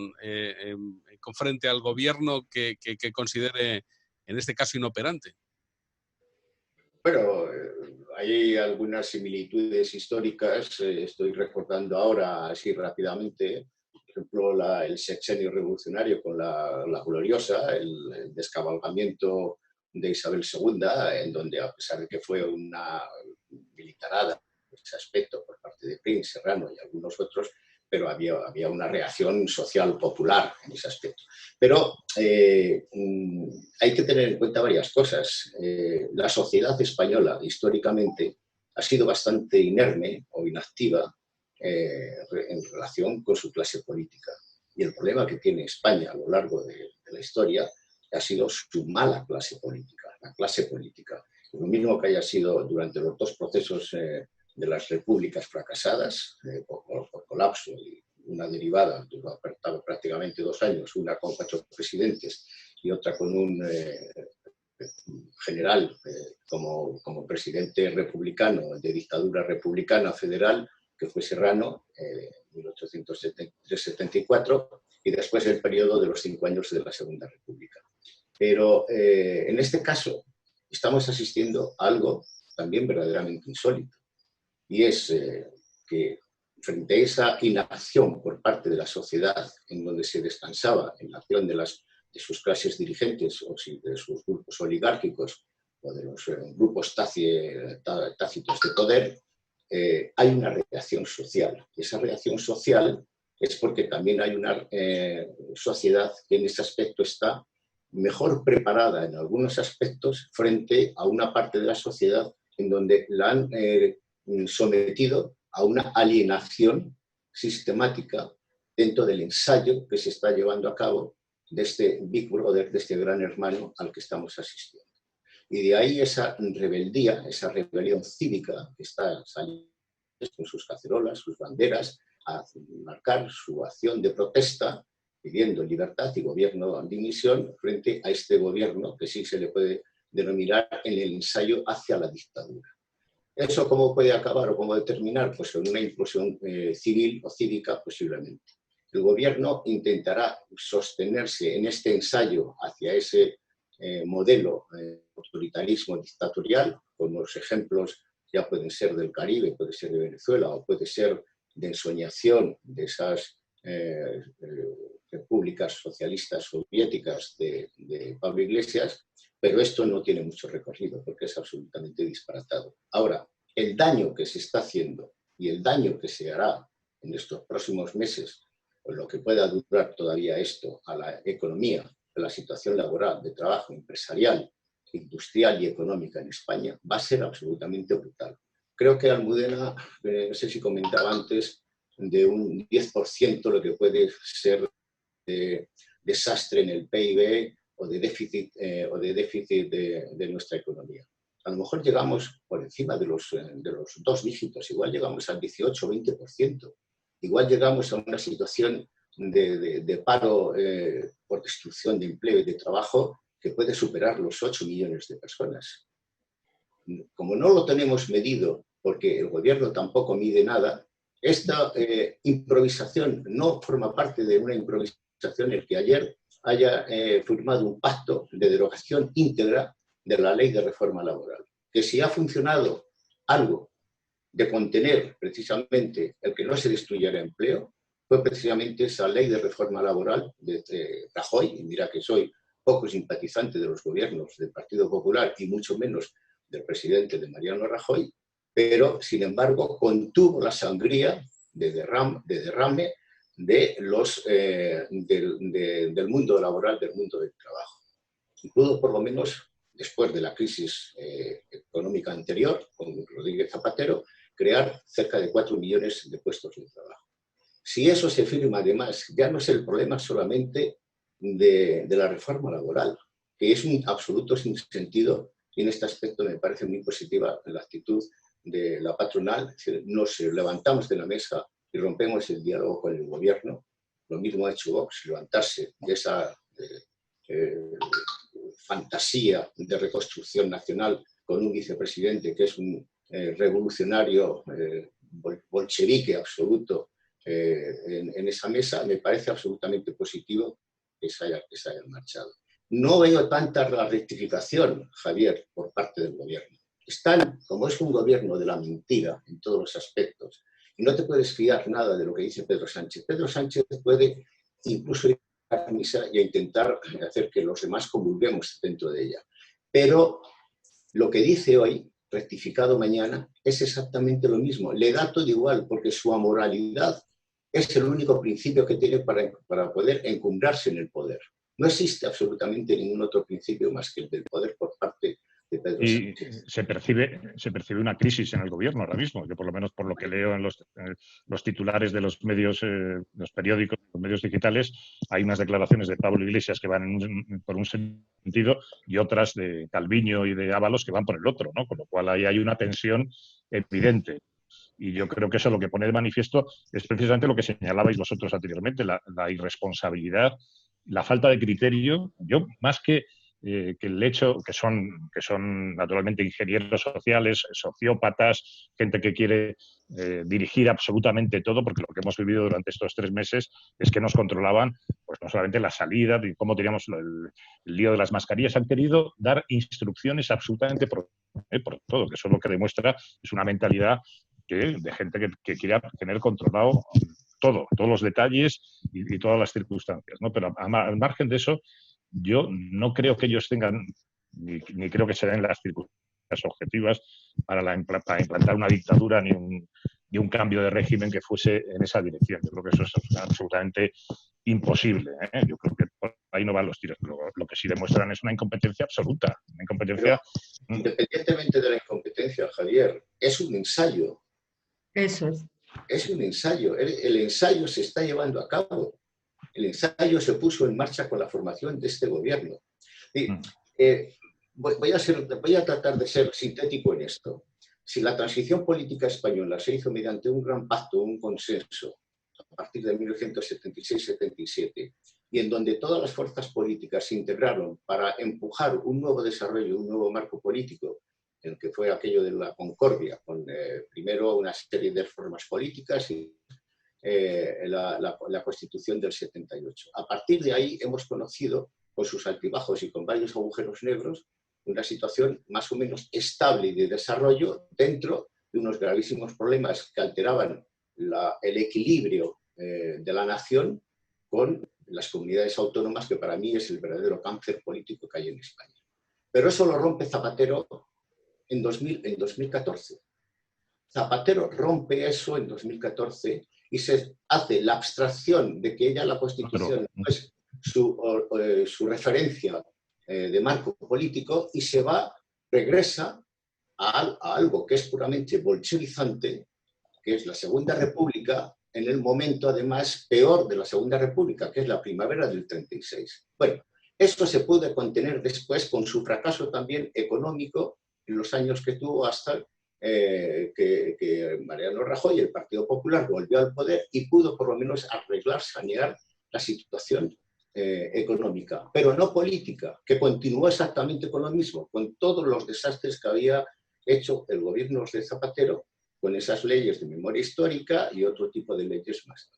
frente al gobierno que considere, en este caso, inoperante.
Bueno, hay algunas similitudes históricas. Estoy recordando ahora, así rápidamente, ejemplo, el sexenio revolucionario con la Gloriosa, el descabalgamiento de Isabel II, en donde, a pesar de que fue una militarada en ese aspecto por parte de Prim, Serrano y algunos otros, pero había una reacción social popular en ese aspecto. Pero hay que tener en cuenta varias cosas. La sociedad española, históricamente, ha sido bastante inerme o inactiva en relación con su clase política. Y el problema que tiene España a lo largo de la historia ha sido su mala clase política, la clase política. Lo mismo que haya sido durante los dos procesos de las repúblicas fracasadas, por colapso y una derivada, duró prácticamente 2 años, una con 4 presidentes y otra con un general como presidente republicano, de dictadura republicana federal, que fue Serrano, 1873-74, y después el periodo de los 5 años de la Segunda República. Pero en este caso estamos asistiendo a algo también verdaderamente insólito, y es que frente a esa inacción por parte de la sociedad, en donde se descansaba en la acción de sus clases dirigentes o de sus grupos oligárquicos o de los grupos tácitos de poder, hay una reacción social. Y esa reacción social es porque también hay una sociedad que en ese aspecto está mejor preparada en algunos aspectos frente a una parte de la sociedad en donde la han sometido a una alienación sistemática dentro del ensayo que se está llevando a cabo de este Big Brother, de este gran hermano al que estamos asistiendo. Y de ahí esa rebeldía, esa rebelión cívica que está saliendo con sus cacerolas, sus banderas, a marcar su acción de protesta, pidiendo libertad y gobierno de dimisión frente a este gobierno que sí se le puede denominar en el ensayo hacia la dictadura. ¿Eso cómo puede acabar o cómo terminar? Pues con una implosión civil o cívica posiblemente. El gobierno intentará sostenerse en este ensayo hacia ese modelo autoritarismo dictatorial, con los ejemplos ya pueden ser del Caribe, puede ser de Venezuela o puede ser de ensoñación de esas repúblicas socialistas soviéticas de Pablo Iglesias, pero esto no tiene mucho recorrido porque es absolutamente disparatado. Ahora, el daño que se está haciendo y el daño que se hará en estos próximos meses, o lo que pueda durar todavía esto, a la economía, a la situación laboral, de trabajo, empresarial, industrial y económica en España, va a ser absolutamente brutal. Creo que Almudena, no sé si comentaba antes, de un 10% lo que puede ser desastre en el PIB o de déficit de nuestra economía. A lo mejor llegamos por encima de los 2 dígitos, igual llegamos al 18 o 20%, igual llegamos a una situación de paro por destrucción de empleo y de trabajo que puede superar los 8 millones de personas. Como no lo tenemos medido, porque el gobierno tampoco mide nada, esta improvisación no forma parte de una improvisación el que ayer haya firmado un pacto de derogación íntegra de la ley de reforma laboral. Que si ha funcionado algo de contener precisamente el que no se destruyera empleo, fue precisamente esa ley de reforma laboral de Rajoy, y mira que soy poco simpatizante de los gobiernos del Partido Popular y mucho menos del presidente de Mariano Rajoy, pero sin embargo contuvo la sangría de derrame del mundo laboral, del mundo del trabajo. Y pudo, por lo menos, después de la crisis económica anterior, con Rodríguez Zapatero, crear cerca de 4 millones de puestos de trabajo. Si eso se firma, además, ya no es el problema solamente de la reforma laboral, que es un absoluto sinsentido, y en este aspecto me parece muy positiva la actitud de la patronal. Es decir, nos levantamos de la mesa y rompemos el diálogo con el gobierno. Lo mismo ha hecho Vox, levantarse de esa fantasía de reconstrucción nacional con un vicepresidente que es un revolucionario bolchevique absoluto en esa mesa. Me parece absolutamente positivo que se hayan marchado. No veo tanta la rectificación, Javier, por parte del gobierno. Están, como es un gobierno de la mentira en todos los aspectos, Y no te puedes fiar nada de lo que dice Pedro Sánchez. Pedro Sánchez puede incluso ir a la misa y a intentar hacer que los demás comulguemos dentro de ella. Pero lo que dice hoy, rectificado mañana, es exactamente lo mismo. Le da todo igual, porque su amoralidad es el único principio que tiene para poder encumbrarse en el poder. No existe absolutamente ningún otro principio más que el del poder por parte de Pedro Sánchez.
Y se percibe una crisis en el gobierno ahora mismo. Yo, por lo menos por lo que leo en los titulares de los medios, los periódicos, los medios digitales, hay unas declaraciones de Pablo Iglesias que van por un sentido y otras de Calviño y de Ábalos que van por el otro, ¿no? Con lo cual ahí hay una tensión evidente. Y yo creo que eso lo que pone de manifiesto es precisamente lo que señalabais vosotros anteriormente, la irresponsabilidad, la falta de criterio. Yo, más que el hecho que son naturalmente ingenieros sociales, sociópatas, gente que quiere dirigir absolutamente todo, porque lo que hemos vivido durante estos 3 meses es que nos controlaban pues no solamente la salida, y cómo teníamos el lío de las mascarillas, han querido dar instrucciones absolutamente por todo, que eso lo que demuestra es una mentalidad de gente que quiere tener controlado todos los detalles y todas las circunstancias, ¿no? Pero al margen de eso, yo no creo que ellos tengan, ni creo que se den las circunstancias objetivas para implantar una dictadura ni un cambio de régimen que fuese en esa dirección. Yo creo que eso es absolutamente imposible, ¿eh? Yo creo que por ahí no van los tiros, pero lo que sí demuestran es una incompetencia absoluta. Una incompetencia.
Pero, independientemente de la incompetencia, Javier, es un ensayo.
Eso es.
Es un ensayo. El ensayo se está llevando a cabo. El ensayo se puso en marcha con la formación de este gobierno. Voy a tratar de ser sintético en esto. Si la transición política española se hizo mediante un gran pacto, un consenso, a partir de 1976-77, y en donde todas las fuerzas políticas se integraron para empujar un nuevo desarrollo, un nuevo marco político, en el que fue aquello de la concordia, con primero una serie de reformas políticas y la Constitución del 78. A partir de ahí hemos conocido, con sus altibajos y con varios agujeros negros, una situación más o menos estable y de desarrollo dentro de unos gravísimos problemas que alteraban el equilibrio de la nación con las comunidades autónomas, que para mí es el verdadero cáncer político que hay en España. Pero eso lo rompe Zapatero en 2014. Zapatero rompe eso en 2014 y se hace la abstracción de que ya la Constitución no es su referencia de marco político y regresa a algo que es puramente bolchevizante, que es la Segunda República, en el momento además peor de la Segunda República, que es la primavera del 36. Bueno, esto se pudo contener después con su fracaso también económico en los años que tuvo hasta que Mariano Rajoy, el Partido Popular, volvió al poder y pudo por lo menos arreglar, sanear la situación económica, pero no política, que continuó exactamente con lo mismo, con todos los desastres que había hecho el gobierno de Zapatero, con esas leyes de memoria histórica y otro tipo de leyes más.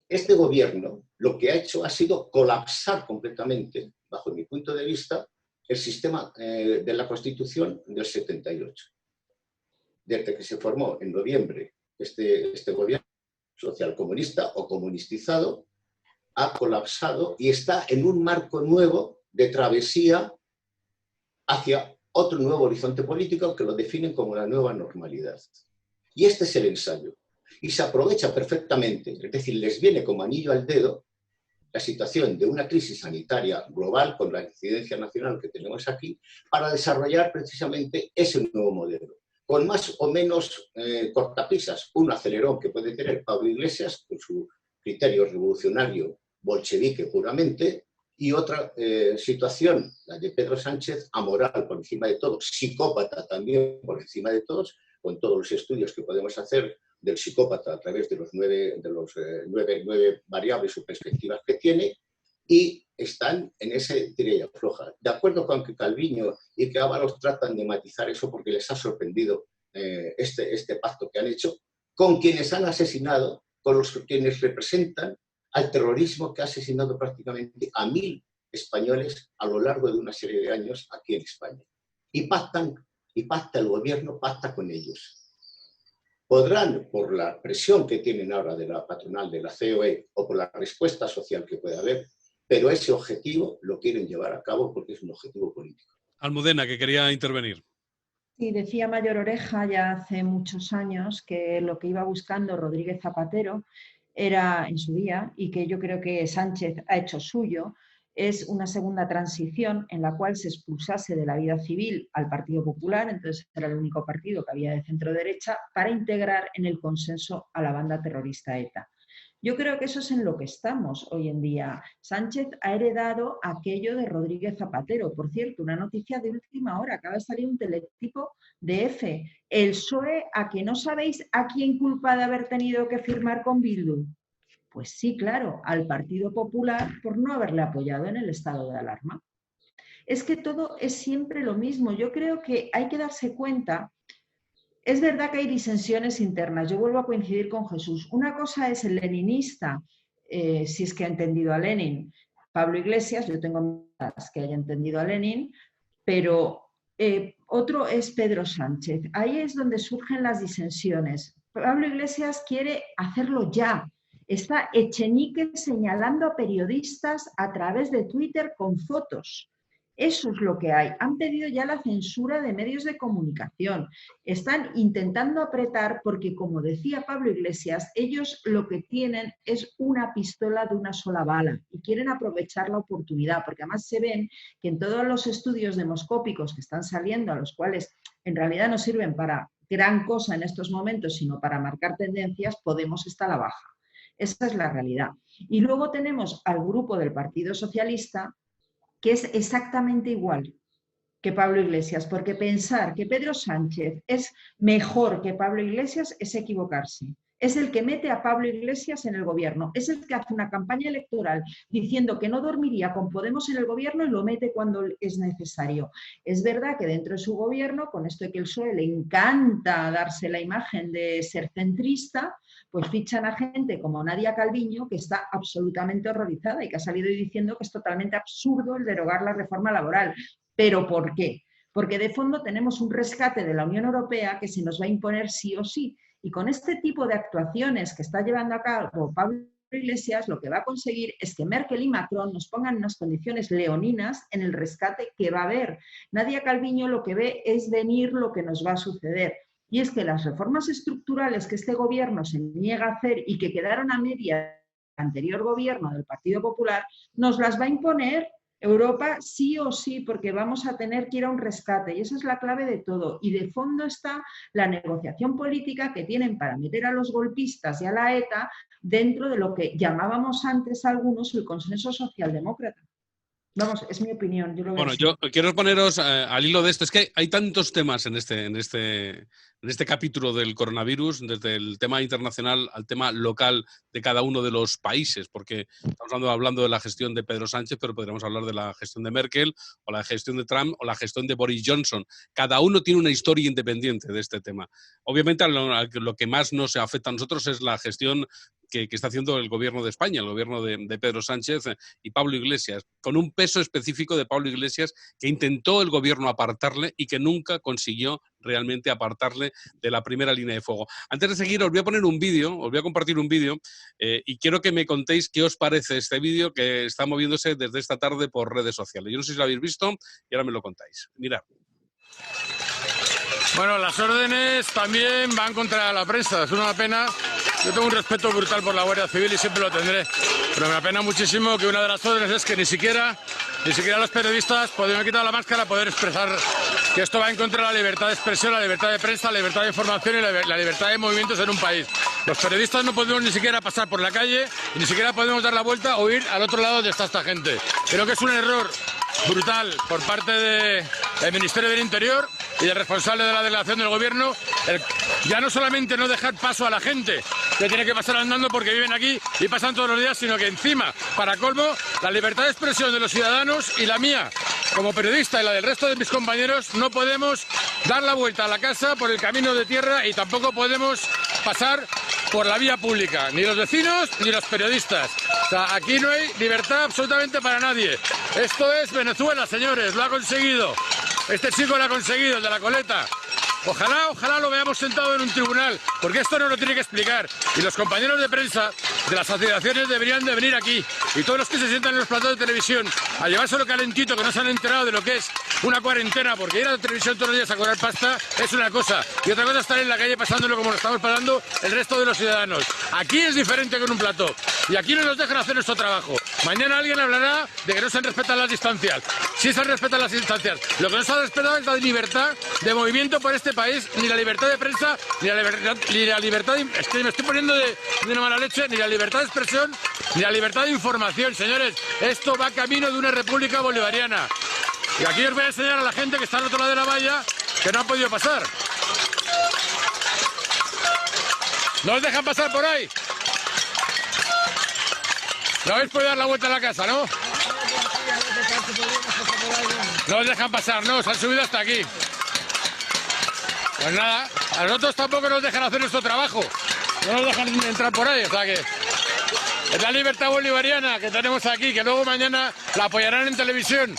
Este gobierno lo que ha hecho ha sido colapsar completamente, bajo mi punto de vista, el sistema de la Constitución del 78. Desde que se formó en noviembre este gobierno socialcomunista o comunistizado, ha colapsado y está en un marco nuevo de travesía hacia otro nuevo horizonte político que lo definen como la nueva normalidad. Y este es el ensayo. Y se aprovecha perfectamente, es decir, les viene como anillo al dedo la situación de una crisis sanitaria global con la incidencia nacional que tenemos aquí para desarrollar precisamente ese nuevo modelo. Con más o menos cortapisas, un acelerón que puede tener Pablo Iglesias con su criterio revolucionario bolchevique puramente, y otra situación, la de Pedro Sánchez, amoral por encima de todo, psicópata también por encima de todos, con todos los estudios que podemos hacer del psicópata a través de los nueve variables o perspectivas que tiene, y están en ese tira y afloja. De acuerdo con que Calviño y que Ábalos tratan de matizar eso porque les ha sorprendido este pacto que han hecho, con quienes han asesinado, con quienes representan al terrorismo que ha asesinado prácticamente a 1000 españoles a lo largo de una serie de años aquí en España. Y pacta el gobierno, pacta con ellos. podrán, por la presión que tienen ahora de la patronal, de la COE, o por la respuesta social que pueda haber, pero ese objetivo lo quieren llevar a cabo porque es un objetivo político.
Almudena, que quería intervenir.
Sí, decía Mayor Oreja ya hace muchos años que lo que iba buscando Rodríguez Zapatero era en su día, y que yo creo que Sánchez ha hecho suyo, es una segunda transición en la cual se expulsase de la vida civil al Partido Popular, entonces era el único partido que había de centro-derecha, para integrar en el consenso a la banda terrorista ETA. Yo creo que eso es en lo que estamos hoy en día. Sánchez ha heredado aquello de Rodríguez Zapatero. Por cierto, una noticia de última hora, acaba de salir un teletipo de EFE. El PSOE, ¿a que no sabéis a quién culpa de haber tenido que firmar con Bildu? Pues sí, claro, al Partido Popular por no haberle apoyado en el estado de alarma. Es que todo es siempre lo mismo. Yo creo que hay que darse cuenta. Es verdad que hay disensiones internas. Yo vuelvo a coincidir con Jesús. Una cosa es el leninista, si es que ha entendido a Lenin. Pablo Iglesias, yo tengo dudas que haya entendido a Lenin, pero otro es Pedro Sánchez. Ahí es donde surgen las disensiones. Pablo Iglesias quiere hacerlo ya. Está Echenique señalando a periodistas a través de Twitter con fotos. Eso es lo que hay. Han pedido ya la censura de medios de comunicación. Están intentando apretar porque, como decía Pablo Iglesias, ellos lo que tienen es una pistola de una sola bala y quieren aprovechar la oportunidad, porque además se ven que en todos los estudios demoscópicos que están saliendo, a los cuales en realidad no sirven para gran cosa en estos momentos, sino para marcar tendencias, Podemos está a la baja. Esa es la realidad. Y luego tenemos al grupo del Partido Socialista, que es exactamente igual que Pablo Iglesias, porque pensar que Pedro Sánchez es mejor que Pablo Iglesias es equivocarse. Es el que mete a Pablo Iglesias en el gobierno, es el que hace una campaña electoral diciendo que no dormiría con Podemos en el gobierno y lo mete cuando es necesario. Es verdad que dentro de su gobierno, con esto de que el PSOE le encanta darse la imagen de ser centrista, pues fichan a gente como Nadia Calviño, que está absolutamente horrorizada y que ha salido diciendo que es totalmente absurdo el derogar la reforma laboral. ¿Pero por qué? Porque de fondo tenemos un rescate de la Unión Europea que se nos va a imponer sí o sí. Y con este tipo de actuaciones que está llevando a cabo Pablo Iglesias, lo que va a conseguir es que Merkel y Macron nos pongan unas condiciones leoninas en el rescate que va a haber. Nadia Calviño lo que ve es venir lo que nos va a suceder. Y es que las reformas estructurales que este gobierno se niega a hacer y que quedaron a media del anterior gobierno del Partido Popular, nos las va a imponer Europa sí o sí, porque vamos a tener que ir a un rescate. Y esa es la clave de todo. Y de fondo está la negociación política que tienen para meter a los golpistas y a la ETA dentro de lo que llamábamos antes algunos el consenso socialdemócrata. Vamos, es mi opinión. Yo lo veo así.
Yo quiero poneros al hilo de esto. Es que hay tantos temas en este capítulo del coronavirus, desde el tema internacional al tema local de cada uno de los países, porque estamos hablando de la gestión de Pedro Sánchez, pero podríamos hablar de la gestión de Merkel, o la gestión de Trump, o la gestión de Boris Johnson. Cada uno tiene una historia independiente de este tema. Obviamente, lo que más nos afecta a nosotros es la gestión que está haciendo el gobierno de España, el gobierno de Pedro Sánchez y Pablo Iglesias, con un peso específico de Pablo Iglesias que intentó el gobierno apartarle y que nunca consiguió realmente apartarle de la primera línea de fuego. Antes de seguir, os voy a poner un vídeo, os voy a compartir un vídeo y quiero que me contéis qué os parece este vídeo que está moviéndose desde esta tarde por redes sociales. Yo no sé si lo habéis visto y ahora me lo contáis. Mirad.
Bueno, las órdenes también van contra la prensa, es una pena. Yo tengo un respeto brutal por la Guardia Civil y siempre lo tendré, pero me apena muchísimo que una de las órdenes es que ni siquiera los periodistas podemos quitar la máscara para poder expresar que esto va en contra de la libertad de expresión, la libertad de prensa, la libertad de información y la libertad de movimientos en un país. Los periodistas no podemos ni siquiera pasar por la calle y ni siquiera podemos dar la vuelta o ir al otro lado donde está esta gente. Creo que es un error brutal por parte del Ministerio del Interior y del responsable de la delegación del gobierno, ya no solamente no dejar paso a la gente que tiene que pasar andando porque viven aquí y pasan todos los días, sino que encima, para colmo, la libertad de expresión de los ciudadanos y la mía como periodista y la del resto de mis compañeros no podemos dar la vuelta a la casa por el camino de tierra y tampoco podemos pasar por la vía pública, ni los vecinos ni los periodistas. O sea, aquí no hay libertad absolutamente para nadie. Esto es Venezuela, señores, lo ha conseguido. Este chico lo ha conseguido, el de la coleta. Ojalá lo veamos sentado en un tribunal, porque esto no lo tiene que explicar. Y los compañeros de prensa de las asociaciones deberían de venir aquí. Y todos los que se sientan en los platos de televisión a llevárselo calentito, que no se han enterado de lo que es una cuarentena, porque ir a la televisión todos los días a cobrar pasta es una cosa. Y otra cosa es estar en la calle pasándolo como lo estamos pasando el resto de los ciudadanos. Aquí es diferente que en un plató. Y aquí no nos dejan hacer nuestro trabajo. Mañana alguien hablará de que no se respetan las distancias. Sí se respetan las distancias. Lo que no se ha respetado es la libertad de movimiento por este país, ni la libertad de prensa, ni la libertad de, es que me estoy poniendo de una mala leche, ni la libertad de expresión, ni la libertad de información, señores. Esto va camino de una república bolivariana. Y aquí os voy a enseñar a la gente que está al otro lado de la valla que no han podido pasar. ¿No os dejan pasar por ahí? No habéis podido dar la vuelta a la casa, ¿no? No os dejan pasar, no, se han subido hasta aquí. Pues nada, a nosotros tampoco nos dejan hacer nuestro trabajo. No nos dejan entrar por ahí, o sea que... Es la libertad bolivariana que tenemos aquí, que luego mañana la apoyarán en televisión.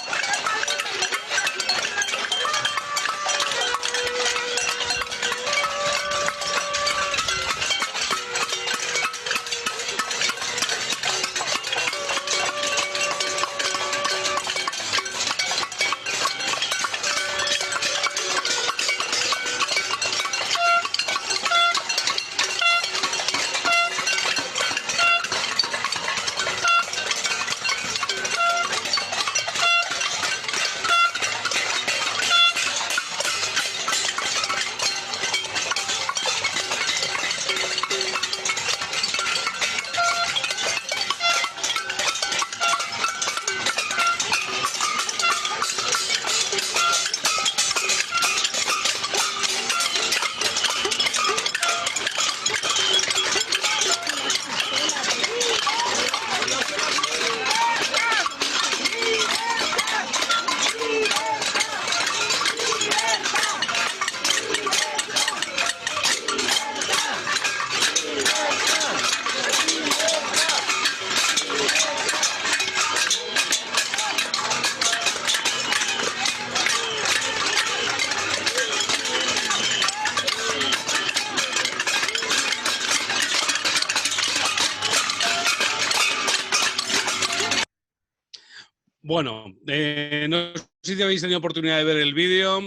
Bueno, no sé si habéis tenido oportunidad de ver el vídeo.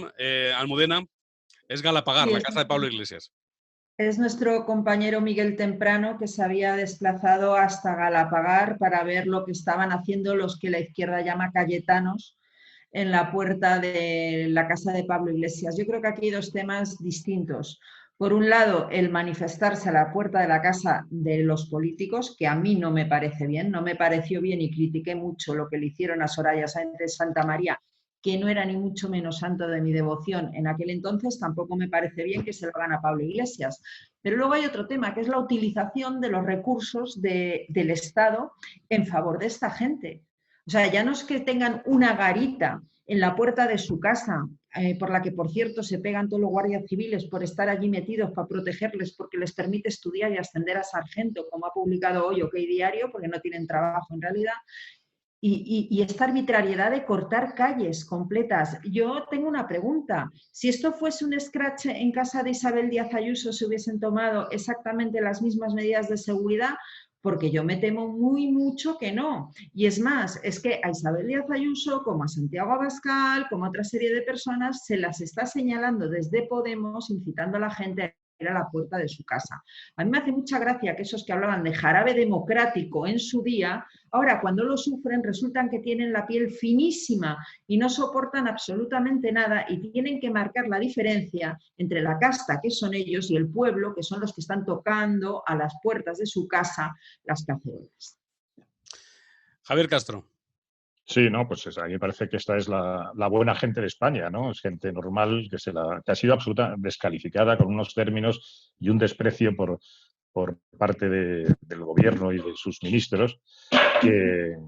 Almudena, es Galapagar,
Sí,
la casa de Pablo Iglesias.
Es nuestro compañero Miguel Temprano, que se había desplazado hasta Galapagar para ver lo que estaban haciendo los que la izquierda llama cayetanos en la puerta de la casa de Pablo Iglesias. Yo creo que aquí hay dos temas distintos. Por un lado, el manifestarse a la puerta de la casa de los políticos, que a mí no me parece bien, no me pareció bien y critiqué mucho lo que le hicieron a Soraya Sáenz de Santamaría, que no era ni mucho menos santo de mi devoción en aquel entonces. Tampoco me parece bien que se lo hagan a Pablo Iglesias. Pero luego hay otro tema, que es la utilización de los recursos del Estado en favor de esta gente. O sea, ya no es que tengan una garita en la puerta de su casa, por la que, por cierto, se pegan todos los guardias civiles por estar allí metidos para protegerles, porque les permite estudiar y ascender a sargento, como ha publicado hoy OK Diario, porque no tienen trabajo en realidad. Y esta arbitrariedad de cortar calles completas. Yo tengo una pregunta. Si esto fuese un scratch en casa de Isabel Díaz Ayuso, ¿se hubiesen tomado exactamente las mismas medidas de seguridad? Porque yo me temo muy mucho que no. Y es más, es que a Isabel Díaz Ayuso, como a Santiago Abascal, como a otra serie de personas, se las está señalando desde Podemos, incitando a la gente a ir a la puerta de su casa. A mí me hace mucha gracia que esos que hablaban de jarabe democrático en su día, ahora cuando lo sufren resultan que tienen la piel finísima y no soportan absolutamente nada y tienen que marcar la diferencia entre la casta, que son ellos, y el pueblo, que son los que están tocando a las puertas de su casa las cacerolas.
Javier Castro.
Sí, no, pues a mí me parece que esta es la buena gente de España, ¿no? Es gente normal que ha sido absolutamente descalificada con unos términos y un desprecio por parte del gobierno y de sus ministros que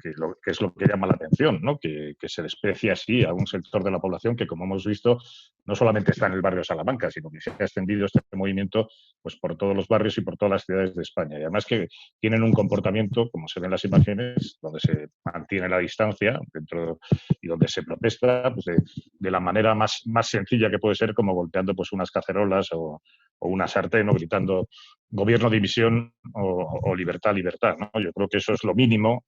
que es lo que llama la atención, ¿no? Que se desprecie así a un sector de la población que, como hemos visto, no solamente está en el barrio Salamanca, sino que se ha extendido este movimiento pues, por todos los barrios y por todas las ciudades de España. Y además que tienen un comportamiento, como se ven en las imágenes, donde se mantiene la distancia dentro y donde se protesta pues, de la manera más sencilla que puede ser, como golpeando pues, unas cacerolas o una sartén o gritando gobierno, división o libertad, libertad, ¿no? Yo creo que eso es lo mínimo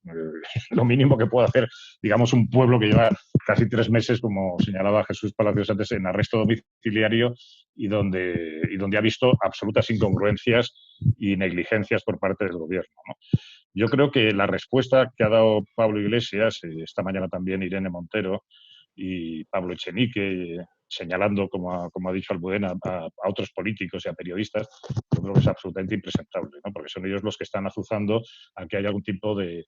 que puede hacer, digamos, un pueblo que lleva casi 3 meses, como señalaba Jesús Palacios antes, en arresto domiciliario y donde ha visto absolutas incongruencias y negligencias por parte del gobierno, ¿no? Yo creo que la respuesta que ha dado Pablo Iglesias, esta mañana también Irene Montero y Pablo Echenique, señalando, como ha dicho Almudena, a otros políticos y a periodistas, yo creo que es absolutamente impresentable, ¿no? Porque son ellos los que están azuzando a que haya algún tipo de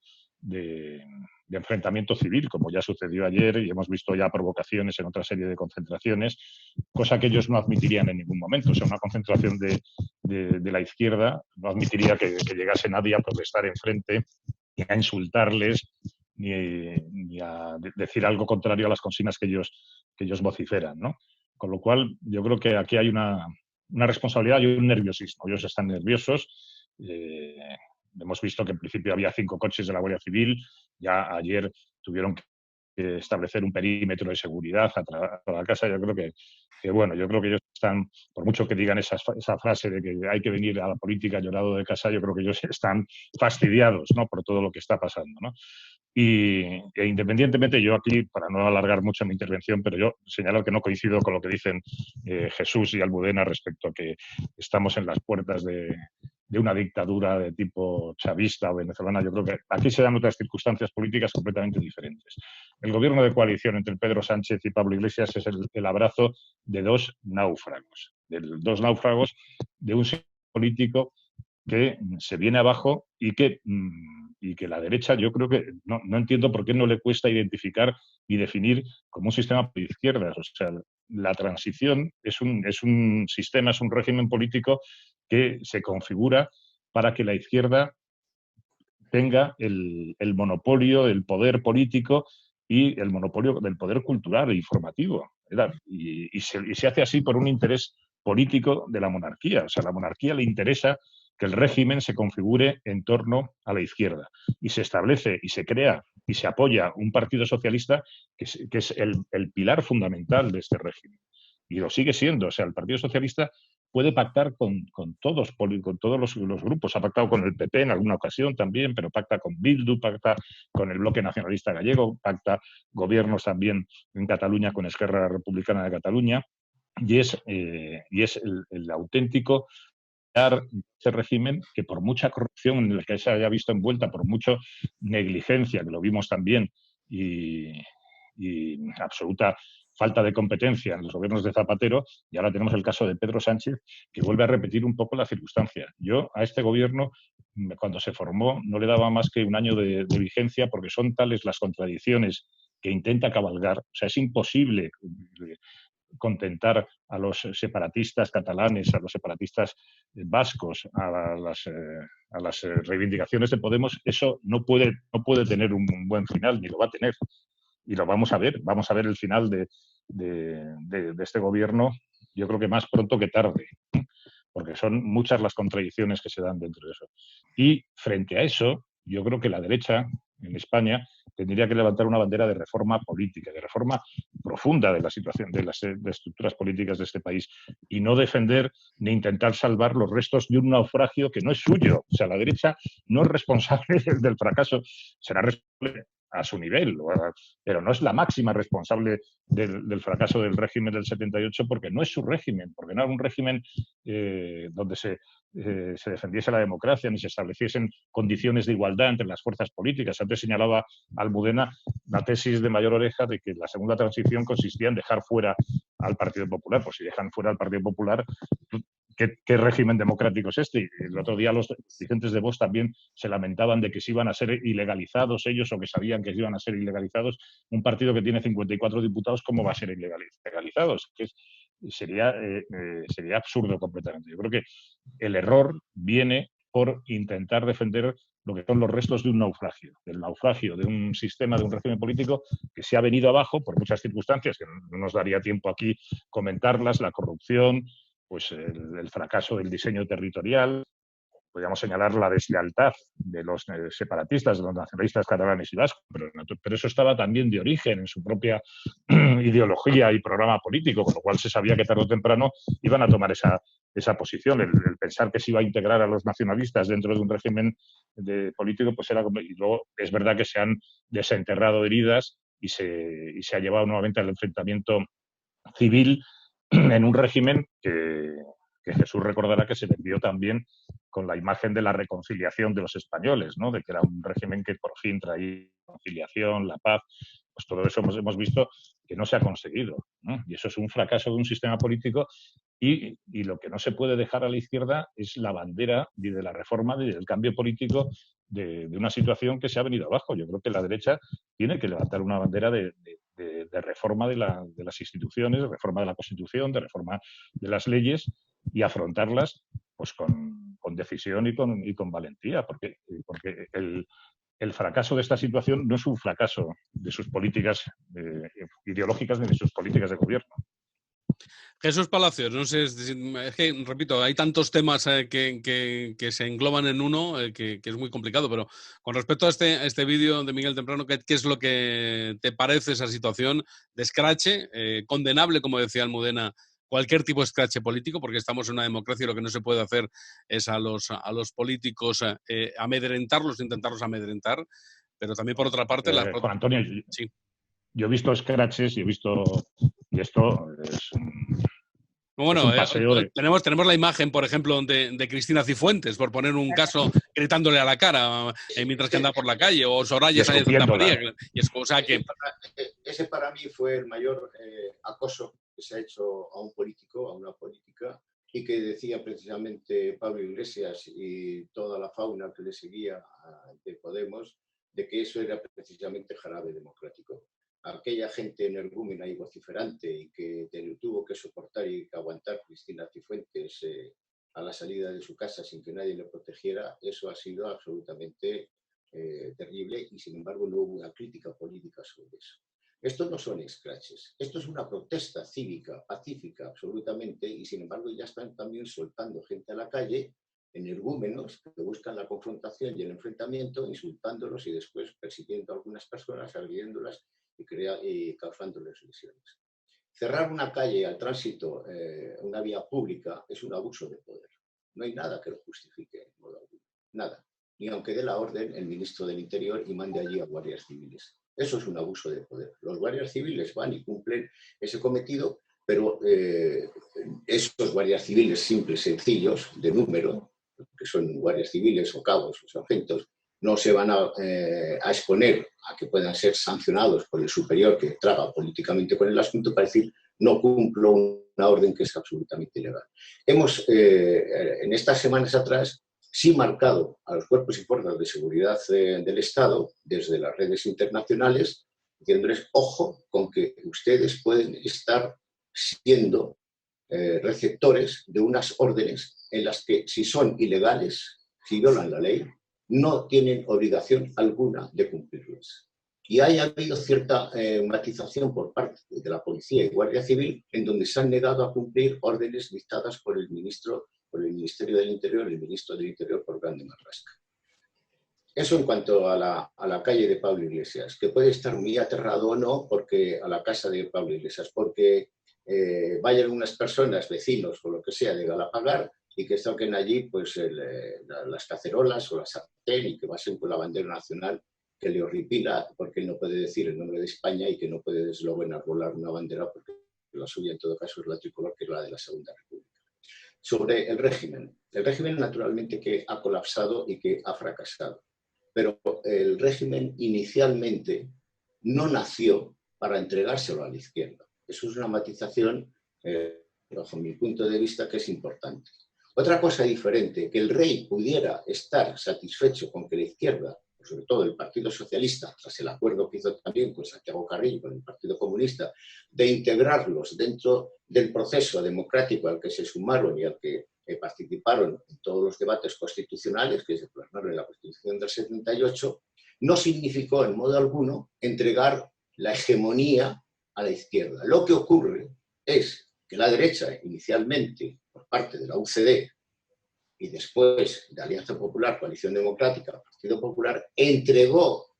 enfrentamiento civil, como ya sucedió ayer, y hemos visto ya provocaciones en otra serie de concentraciones, cosa que ellos no admitirían en ningún momento. O sea, una concentración de la izquierda no admitiría que llegase nadie a protestar enfrente y a insultarles ni a decir algo contrario a las consignas que ellos vociferan, ¿no? Con lo cual, yo creo que aquí hay una responsabilidad y un nerviosismo. Ellos están nerviosos. Hemos visto que en principio había 5 coches de la Guardia Civil. Ya ayer tuvieron que establecer un perímetro de seguridad a la casa. Yo creo yo creo que ellos están, por mucho que digan esa frase de que hay que venir a la política llorado de casa, yo creo que ellos están fastidiados, ¿no? Por todo lo que está pasando, ¿no? E independientemente, yo aquí, para no alargar mucho mi intervención, pero yo señalo que no coincido con lo que dicen Jesús y Almudena respecto a que estamos en las puertas de una dictadura de tipo chavista o venezolana. Yo creo que aquí se dan otras circunstancias políticas completamente diferentes. El gobierno de coalición entre Pedro Sánchez y Pablo Iglesias es el abrazo de 2 náufragos, de 2 náufragos de un político que se viene abajo y que la derecha, yo creo que no entiendo por qué no le cuesta identificar y definir como un sistema de izquierdas. O sea, la transición es un sistema, es un régimen político que se configura para que la izquierda tenga el monopolio del poder político y el monopolio del poder cultural e informativo. Y se hace así por un interés político de la monarquía. O sea, a la monarquía le interesa que el régimen se configure en torno a la izquierda y se establece y se crea y se apoya un partido socialista que es el pilar fundamental de este régimen. Y lo sigue siendo. O sea, el Partido Socialista puede pactar con todos los grupos. Ha pactado con el PP en alguna ocasión también, pero pacta con Bildu, pacta con el Bloque Nacionalista Gallego, pacta gobiernos también en Cataluña con Esquerra Republicana de Cataluña, y es el auténtico ese régimen que, por mucha corrupción en la que se haya visto envuelta, por mucha negligencia, que lo vimos también, y absoluta falta de competencia en los gobiernos de Zapatero, y ahora tenemos el caso de Pedro Sánchez, que vuelve a repetir un poco la circunstancia. Yo a este gobierno, cuando se formó, no le daba más que 1 año de vigencia, porque son tales las contradicciones que intenta cabalgar. O sea, es imposible contentar a los separatistas catalanes, a los separatistas vascos, a las reivindicaciones de Podemos. Eso no puede tener un buen final, ni lo va a tener. Y lo vamos a ver el final de este gobierno, yo creo que más pronto que tarde, porque son muchas las contradicciones que se dan dentro de eso. Y frente a eso, yo creo que la derecha en España tendría que levantar una bandera de reforma política, de reforma profunda de la situación de las estructuras políticas de este país, y no defender ni intentar salvar los restos de un naufragio que no es suyo. O sea, la derecha no es responsable del fracaso, será responsable a su nivel, pero no es la máxima responsable del fracaso del régimen del 78, porque no es su régimen, porque no era un régimen donde se defendiese la democracia ni se estableciesen condiciones de igualdad entre las fuerzas políticas. Antes señalaba Almudena la tesis de Mayor Oreja de que la segunda transición consistía en dejar fuera al Partido Popular. Pues si dejan fuera al Partido Popular, ¿qué régimen democrático es este? El otro día los dirigentes de Vox también se lamentaban de que se iban a ser ilegalizados ellos, o que sabían que se iban a ser ilegalizados. Un partido que tiene 54 diputados, ¿cómo va a ser ilegalizado? Sería absurdo completamente. Yo creo que el error viene por intentar defender lo que son los restos de un naufragio, del naufragio de un sistema, de un régimen político que se ha venido abajo por muchas circunstancias, que no nos daría tiempo aquí comentarlas, la corrupción, pues el fracaso del diseño territorial. Podríamos señalar la deslealtad de los separatistas, de los nacionalistas catalanes y vascos, pero eso estaba también de origen en su propia ideología y programa político, con lo cual se sabía que tarde o temprano iban a tomar esa posición. El pensar que se iba a integrar a los nacionalistas dentro de un régimen político, pues era... Y luego es verdad que se han desenterrado heridas y se ha llevado nuevamente al enfrentamiento civil en un régimen que Jesús recordará que se vendió también con la imagen de la reconciliación de los españoles, ¿no? De que era un régimen que por fin traía la reconciliación, la paz. Pues todo eso hemos visto que no se ha conseguido, ¿no? Y eso es un fracaso de un sistema político y lo que no se puede dejar a la izquierda es la bandera de la reforma, del cambio político de una situación que se ha venido abajo. Yo creo que la derecha tiene que levantar una bandera de reforma de las instituciones, de reforma de la Constitución, de reforma de las leyes y afrontarlas pues con decisión y con valentía, porque el fracaso de esta situación no es un fracaso de sus políticas ideológicas ni de sus políticas de gobierno.
Jesús Palacios, no sé, es que, repito, hay tantos temas que se engloban en uno que es muy complicado, pero con respecto a este vídeo de Miguel Temprano, ¿qué es lo que te parece esa situación de escrache? Condenable, como decía Almudena, cualquier tipo de escrache político, porque estamos en una democracia y lo que no se puede hacer es a los políticos amedrentarlos, intentarlos amedrentar, pero también por otra parte...
Juan Antonio,
sí.
Yo he visto scratches y esto es
bueno,
es un paseo
tenemos la imagen, por ejemplo, de Cristina Cifuentes, por poner un caso, gritándole a la cara mientras que anda por la calle, o Soraya Sáenz de Santa María.
Ese para mí fue el mayor acoso que se ha hecho a un político, a una política, y que decía precisamente Pablo Iglesias y toda la fauna que le seguía de Podemos, de que eso era precisamente jarabe democrático. Aquella gente energúmena y vociferante y que tuvo que soportar y que aguantar Cristina Cifuentes a la salida de su casa sin que nadie le protegiera, eso ha sido absolutamente terrible y sin embargo no hubo una crítica política sobre eso. Estos no son scratches, esto es una protesta cívica, pacífica absolutamente, y sin embargo ya están también soltando gente a la calle, energúmenos que buscan la confrontación y el enfrentamiento, insultándolos y después persiguiendo a algunas personas, agrediéndolas y causándoles lesiones. Cerrar una calle al tránsito, una vía pública, es un abuso de poder. No hay nada que lo justifique, de modo alguno. Nada. Ni aunque dé la orden el ministro del Interior y mande allí a guardias civiles. Eso es un abuso de poder. Los guardias civiles van y cumplen ese cometido, pero esos guardias civiles simples, sencillos, de número, que son guardias civiles o cabos o sargentos, no se van a exponer a que puedan ser sancionados por el superior que traga políticamente con el asunto para decir no cumplo una orden que es absolutamente ilegal. Hemos, en estas semanas atrás, sí marcado a los cuerpos y fuerzas de seguridad del Estado, desde las redes internacionales, diciéndoles, ojo con que ustedes pueden estar siendo receptores de unas órdenes en las que, si son ilegales, si violan la ley, no tienen obligación alguna de cumplirlas. Y haya habido cierta matización por parte de la Policía y Guardia Civil en donde se han negado a cumplir órdenes dictadas por el Ministerio del Interior, el Ministro del Interior por Grande Marlaska. Eso en cuanto a la calle de Pablo Iglesias, que puede estar muy aterrado o no porque a la casa de Pablo Iglesias, porque vayan unas personas, vecinos o lo que sea de Galapagar, y que saquen allí pues, las cacerolas o la sartén y que pasen con la bandera nacional que le horripila porque él no puede decir el nombre de España y que no puede desde luego enarbolar una bandera porque la suya en todo caso es la tricolor, que es la de la Segunda República. Sobre el régimen naturalmente que ha colapsado y que ha fracasado, pero el régimen inicialmente no nació para entregárselo a la izquierda. Eso es una matización, bajo mi punto de vista, que es importante. Otra cosa diferente, que el rey pudiera estar satisfecho con que la izquierda sobre todo el Partido Socialista, tras el acuerdo que hizo también con Santiago Carrillo, con el Partido Comunista, de integrarlos dentro del proceso democrático al que se sumaron y al que participaron en todos los debates constitucionales que se plasmaron en la Constitución del 78, no significó en modo alguno entregar la hegemonía a la izquierda. Lo que ocurre es que la derecha, inicialmente por parte de la UCD y después de Alianza Popular, Coalición Democrática, Partido Popular, entregó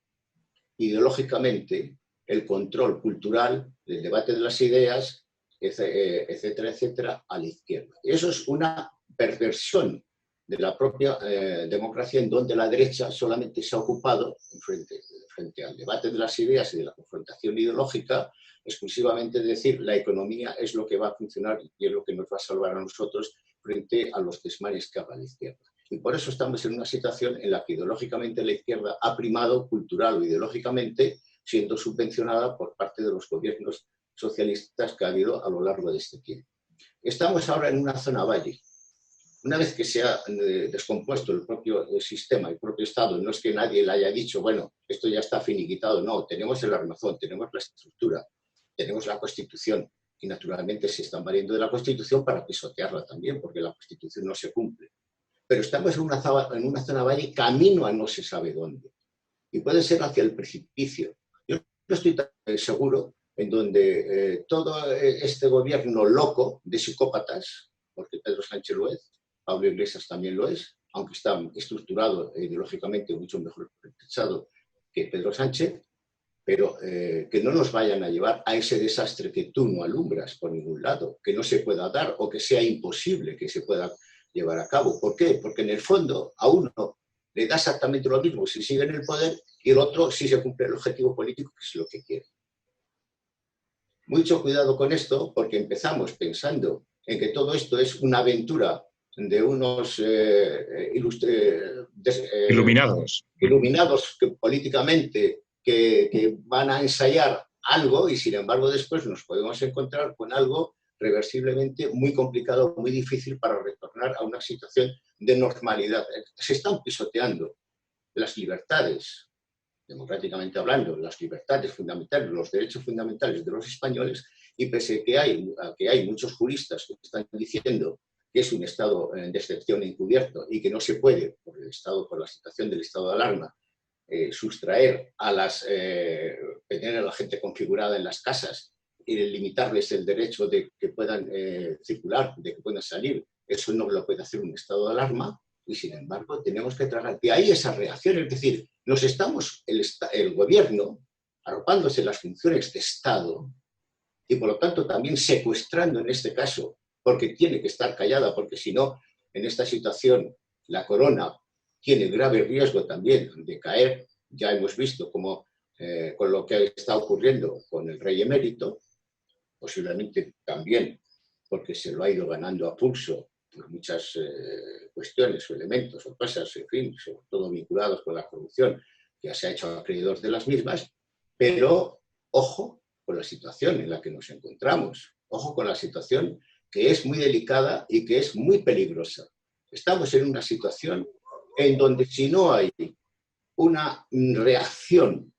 ideológicamente el control cultural del debate de las ideas, etcétera, etcétera, a la izquierda. Y eso es una perversión de la propia democracia, en donde la derecha solamente se ha ocupado, frente al debate de las ideas y de la confrontación ideológica, exclusivamente de decir la economía es lo que va a funcionar y es lo que nos va a salvar a nosotros frente a los desmanes que haga la izquierda. Y por eso estamos en una situación en la que ideológicamente la izquierda ha primado cultural o ideológicamente, siendo subvencionada por parte de los gobiernos socialistas que ha habido a lo largo de este tiempo. Estamos ahora en una zona valle. Una vez que se ha descompuesto el propio sistema, el propio Estado, no es que nadie le haya dicho, bueno, esto ya está finiquitado, no, tenemos el armazón, tenemos la estructura, tenemos la Constitución, y naturalmente se están valiendo de la Constitución para pisotearla también, porque la Constitución no se cumple. Pero estamos en una zona valle camino a no se sabe dónde. Y puede ser hacia el precipicio. Yo no estoy tan seguro en donde todo este gobierno loco de psicópatas, porque Pedro Sánchez lo es, Pablo Iglesias también lo es, aunque está estructurado ideológicamente mucho mejor pensado que Pedro Sánchez, pero que no nos vayan a llevar a ese desastre que tú no alumbras por ningún lado, que no se pueda dar o que sea imposible que se pueda llevar a cabo. ¿Por qué? Porque en el fondo a uno le da exactamente lo mismo si sigue en el poder y el otro si se cumple el objetivo político, que es lo que quiere. Mucho cuidado con esto, porque empezamos pensando en que todo esto es una aventura de unos iluminados que políticamente que van a ensayar algo y sin embargo después nos podemos encontrar con algo reversiblemente muy complicado, muy difícil para retornar a una situación de normalidad. Se están pisoteando las libertades, democráticamente hablando, las libertades fundamentales, los derechos fundamentales de los españoles, y pese a que hay muchos juristas que están diciendo que es un estado de excepción encubierto y que no se puede, por la situación del estado de alarma, sustraer tener a la gente configurada en las casas y limitarles el derecho de que puedan circular, de que puedan salir. Eso no lo puede hacer un estado de alarma y, sin embargo, tenemos que tragar. Y ahí esa reacción, es decir, el gobierno arropándose las funciones de Estado y, por lo tanto, también secuestrando en este caso, porque tiene que estar callada, porque si no, en esta situación, la corona tiene grave riesgo también de caer. Ya hemos visto cómo, con lo que está ocurriendo con el rey emérito, posiblemente también porque se lo ha ido ganando a pulso por muchas cuestiones o elementos o cosas, en fin, sobre todo vinculados con la corrupción, ya se ha hecho acreedor de las mismas, pero ojo con la situación en la que nos encontramos, ojo con la situación que es muy delicada y que es muy peligrosa. Estamos en una situación en donde si no hay una reacción,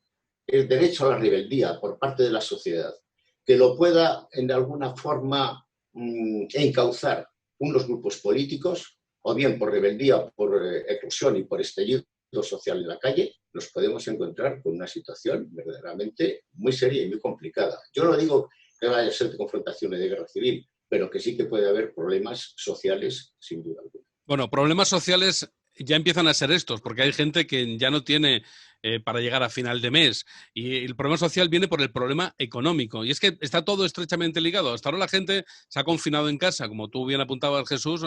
el derecho a la rebeldía por parte de la sociedad, que lo pueda en alguna forma encauzar unos grupos políticos, o bien por rebeldía, por eclosión y por estallido social en la calle, nos podemos encontrar con una situación verdaderamente muy seria y muy complicada. Yo no digo que vaya a ser de confrontación y de guerra civil, pero que sí que puede haber problemas sociales, sin duda alguna.
Bueno, problemas sociales ya empiezan a ser estos, porque hay gente que ya no tiene para llegar a final de mes. Y el problema social viene por el problema económico. Y es que está todo estrechamente ligado. Hasta ahora la gente se ha confinado en casa, como tú bien apuntabas, Jesús,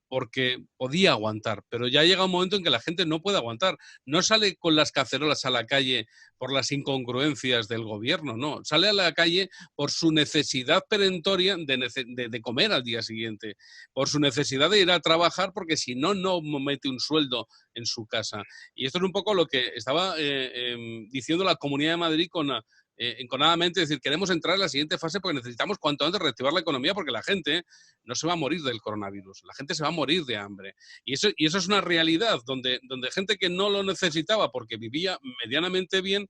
porque podía aguantar, pero ya llega un momento en que la gente no puede aguantar. No sale con las cacerolas a la calle por las incongruencias del gobierno, no. Sale a la calle por su necesidad perentoria de comer al día siguiente, por su necesidad de ir a trabajar, porque si no, no mete un sueldo en su casa. Y esto es un poco lo que estaba diciendo la Comunidad de Madrid enconadamente, decir, queremos entrar en la siguiente fase porque necesitamos cuanto antes reactivar la economía porque la gente no se va a morir del coronavirus, la gente se va a morir de hambre. Y eso es una realidad donde gente que no lo necesitaba porque vivía medianamente bien,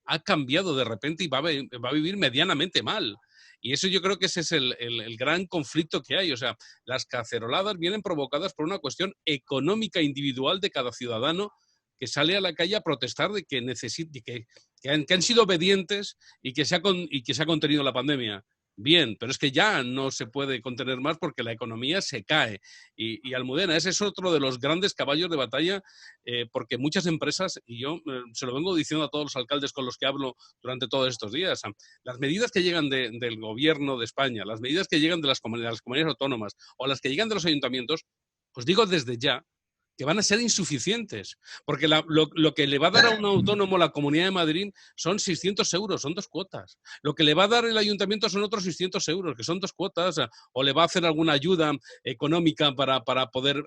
ha cambiado de repente y va a vivir medianamente mal. Y eso yo creo que ese es el gran conflicto que hay. O sea, las caceroladas vienen provocadas por una cuestión económica individual de cada ciudadano que sale a la calle a protestar de que que han sido obedientes y que se ha contenido la pandemia. Bien, pero es que ya no se puede contener más porque la economía se cae. Y Almudena, ese es otro de los grandes caballos de batalla, porque muchas empresas, y yo se lo vengo diciendo a todos los alcaldes con los que hablo durante todos estos días, las medidas que llegan del gobierno de España, las medidas que llegan de las comunidades autónomas o las que llegan de los ayuntamientos, os digo desde ya que van a ser insuficientes, porque lo que le va a dar a un autónomo la Comunidad de Madrid son 600 euros, son 2 cuotas. Lo que le va a dar el ayuntamiento son otros 600 euros, que son 2 cuotas, o le va a hacer alguna ayuda económica para poder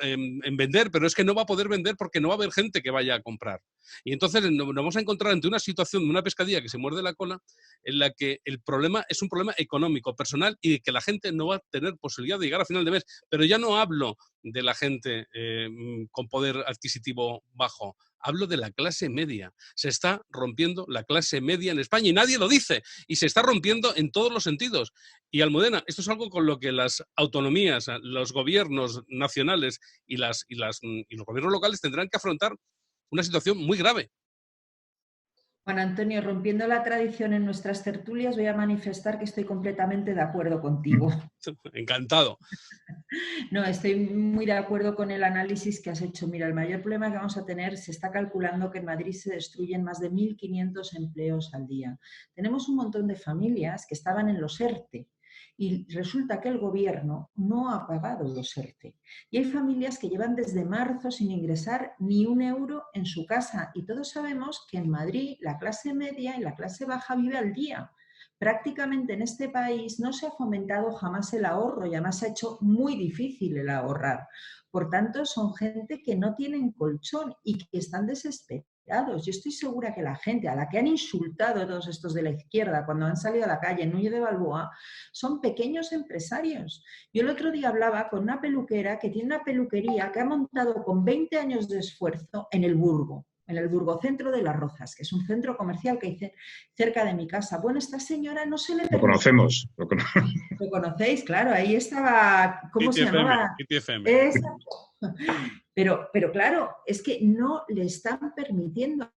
vender, pero es que no va a poder vender porque no va a haber gente que vaya a comprar. Y entonces nos vamos a encontrar ante una situación de una pescadilla que se muerde la cola, en la que el problema es un problema económico, personal, y que la gente no va a tener posibilidad de llegar a final de mes. Pero ya no hablo de la gente con poder adquisitivo bajo. Hablo de la clase media. Se está rompiendo la clase media en España y nadie lo dice. Y se está rompiendo en todos los sentidos. Y Almudena, esto es algo con lo que las autonomías, los gobiernos nacionales y los gobiernos locales tendrán que afrontar una situación muy grave.
Juan Antonio, rompiendo la tradición en nuestras tertulias, voy a manifestar que estoy completamente de acuerdo contigo.
Encantado.
No, estoy muy de acuerdo con el análisis que has hecho. Mira, el mayor problema que vamos a tener, se está calculando que en Madrid se destruyen más de 1.500 empleos al día. Tenemos un montón de familias que estaban en los ERTE y resulta que el gobierno no ha pagado los ERTE. Y hay familias que llevan desde marzo sin ingresar ni un euro en su casa. Y todos sabemos que en Madrid la clase media y la clase baja vive al día. Prácticamente en este país no se ha fomentado jamás el ahorro y además se ha hecho muy difícil el ahorrar. Por tanto, son gente que no tienen colchón y que están desesperados. Yo estoy segura que la gente a la que han insultado todos estos de la izquierda cuando han salido a la calle en Núñez de Balboa son pequeños empresarios. Yo el otro día hablaba con una peluquera que tiene una peluquería que ha montado con 20 años de esfuerzo en el Burgocentro de Las Rozas, que es un centro comercial que hay cerca de mi casa. Bueno, esta señora no se le permite...
Lo conocemos.
Lo conocéis, claro, ahí estaba... ¿Cómo se llamaba? Pero claro, es que no le están permitiendo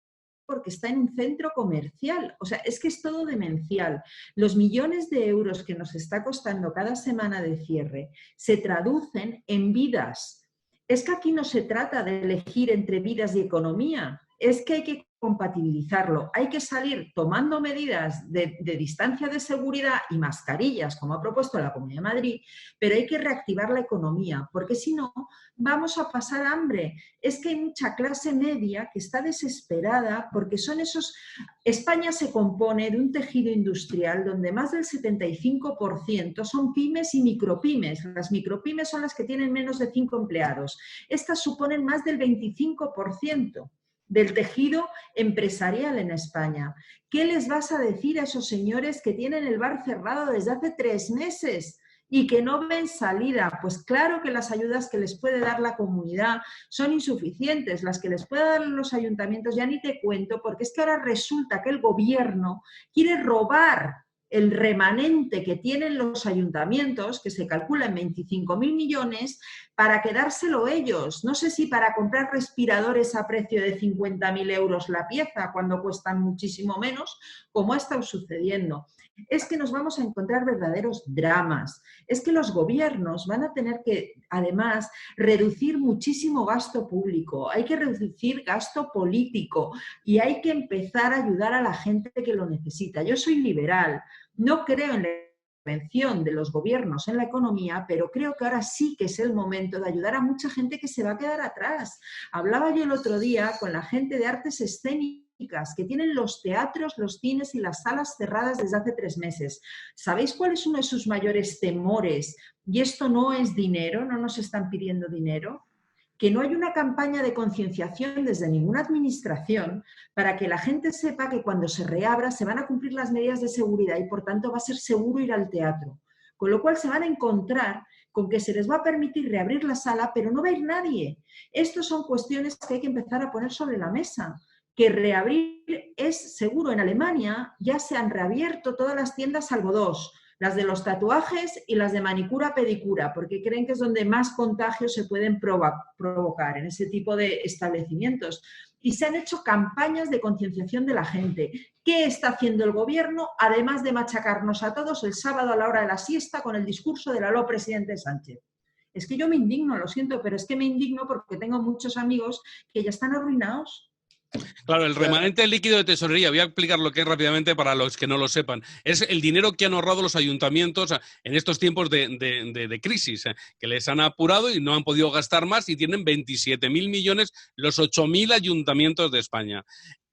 porque está en un centro comercial. O sea, es que es todo demencial. Los millones de euros que nos está costando cada semana de cierre se traducen en vidas. Es que aquí no se trata de elegir entre vidas y economía, es que hay que compatibilizarlo. Hay que salir tomando medidas de distancia de seguridad y mascarillas, como ha propuesto la Comunidad de Madrid, pero hay que reactivar la economía, porque si no, vamos a pasar hambre. Es que hay mucha clase media que está desesperada porque son esos... España se compone de un tejido industrial donde más del 75% son pymes y micropymes. Las micropymes son las que tienen menos de 5 empleados. Estas suponen más del 25% del tejido empresarial en España. ¿Qué les vas a decir a esos señores que tienen el bar cerrado desde hace 3 meses y que no ven salida? Pues claro que las ayudas que les puede dar la comunidad son insuficientes, las que les puede dar los ayuntamientos ya ni te cuento, porque es que ahora resulta que el gobierno quiere robar el remanente que tienen los ayuntamientos, que se calcula en 25.000 millones, para quedárselo ellos. No sé si para comprar respiradores a precio de 50.000 euros la pieza, cuando cuestan muchísimo menos, como ha estado sucediendo. Es que nos vamos a encontrar verdaderos dramas. Es que los gobiernos van a tener que, además, reducir muchísimo gasto público, hay que reducir gasto político y hay que empezar a ayudar a la gente que lo necesita. Yo soy liberal, no creo en la intervención de los gobiernos en la economía, pero creo que ahora sí que es el momento de ayudar a mucha gente que se va a quedar atrás. Hablaba yo el otro día con la gente de artes escénicas que tienen los teatros, los cines y las salas cerradas desde hace 3 meses. ¿Sabéis cuál es uno de sus mayores temores? Y esto no es dinero, no nos están pidiendo dinero. que no hay una campaña de concienciación desde ninguna administración para que la gente sepa que cuando se reabra se van a cumplir las medidas de seguridad y por tanto va a ser seguro ir al teatro. Con lo cual se van a encontrar con que se les va a permitir reabrir la sala, pero no va a ir nadie. Estas son cuestiones que hay que empezar a poner sobre la mesa. Que reabrir es seguro. En Alemania ya se han reabierto todas las tiendas salvo dos, las de los tatuajes y las de manicura, pedicura, porque creen que es donde más contagios se pueden provocar en ese tipo de establecimientos. Y se han hecho campañas de concienciación de la gente. ¿Qué está haciendo el gobierno? Además de machacarnos a todos el sábado a la hora de la siesta con el discurso del aló presidente Sánchez. Es que yo me indigno, lo siento, pero es que me indigno porque tengo muchos amigos que ya están arruinados.
Claro, el remanente líquido de tesorería, voy a explicar lo que es rápidamente para los que no lo sepan. Es el dinero que han ahorrado los ayuntamientos en estos tiempos de crisis, que les han apurado y no han podido gastar más y tienen 27.000 millones los 8.000 ayuntamientos de España.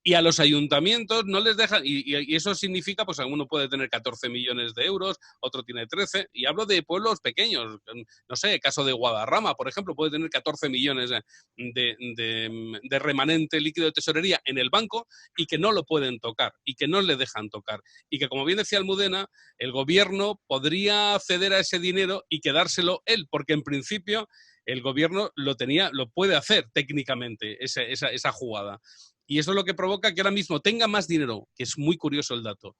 Y a los ayuntamientos no les dejan, y eso significa, pues alguno puede tener 14 millones de euros, otro tiene 13, y hablo de pueblos pequeños, no sé, caso de Guadarrama, por ejemplo, puede tener 14 millones de remanente líquido de tesorería en el banco y que no lo pueden tocar, y que no le dejan tocar. Y que, como bien decía Almudena, el gobierno podría acceder a ese dinero y quedárselo él, porque en principio el gobierno lo puede hacer técnicamente, esa jugada. Y eso es lo que provoca que ahora mismo tenga más dinero, que es muy curioso el dato,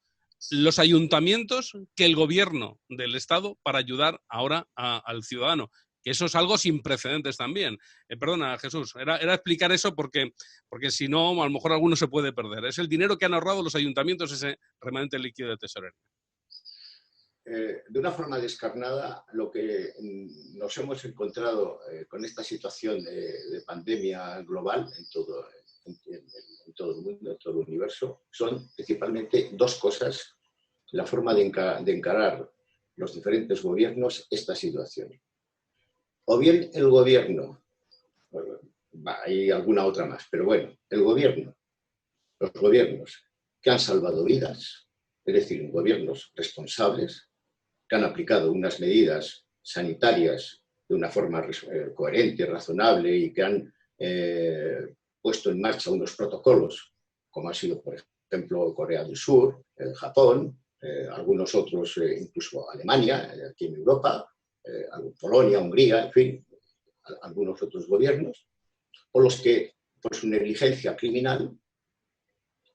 los ayuntamientos que el gobierno del Estado para ayudar ahora al ciudadano. Que eso es algo sin precedentes también. Perdona, Jesús, era explicar eso porque si no, a lo mejor alguno se puede perder. Es el dinero que han ahorrado los ayuntamientos, ese remanente líquido de tesorería.
De una forma descarnada, lo que nos hemos encontrado con esta situación de pandemia global en todo el mundo, en todo el universo, son principalmente dos cosas: la forma de encarar los diferentes gobiernos esta situación. O bien el gobierno, bueno, hay alguna otra más, pero bueno, los gobiernos que han salvado vidas, es decir, gobiernos responsables, que han aplicado unas medidas sanitarias de una forma coherente, razonable y que han puesto en marcha unos protocolos, como ha sido, por ejemplo, Corea del Sur, Japón, algunos otros, incluso Alemania, aquí en Europa, Polonia, Hungría, en fin, algunos otros gobiernos, o los que, por su negligencia criminal,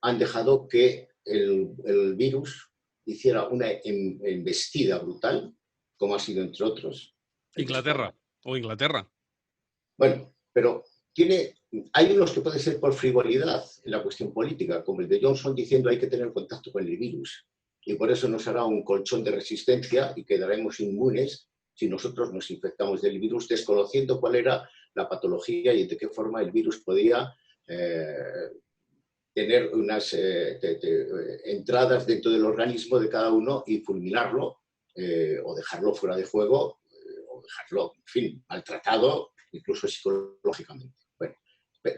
han dejado que el virus hiciera una embestida brutal, como ha sido entre otros.
Inglaterra.
Bueno, pero hay unos que pueden ser por frivolidad en la cuestión política, como el de Johnson diciendo hay que tener contacto con el virus y por eso nos hará un colchón de resistencia y quedaremos inmunes si nosotros nos infectamos del virus, desconociendo cuál era la patología y de qué forma el virus podía tener unas entradas dentro del organismo de cada uno y fulminarlo o dejarlo fuera de juego o dejarlo, en fin, maltratado, incluso psicológicamente. Bueno,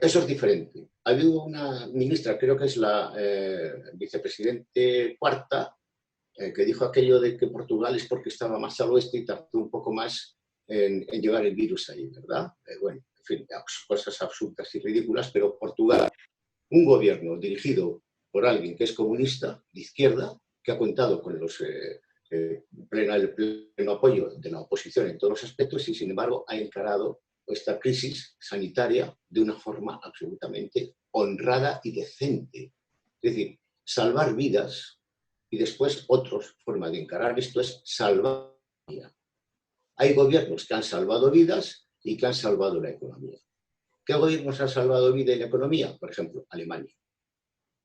eso es diferente. Ha habido una ministra, creo que es la vicepresidente cuarta, que dijo aquello de que Portugal es porque estaba más al oeste y tardó un poco más en llevar el virus ahí, ¿verdad? Bueno, en fin, cosas absurdas y ridículas, pero Portugal, un gobierno dirigido por alguien que es comunista, de izquierda, que ha contado con el pleno apoyo de la oposición en todos los aspectos y, sin embargo, ha encarado esta crisis sanitaria de una forma absolutamente honrada y decente. Es decir, salvar vidas y después otra forma de encarar esto es salvar vida. Hay gobiernos que han salvado vidas y que han salvado la economía. ¿Qué gobiernos han salvado vida y la economía? Por ejemplo, Alemania.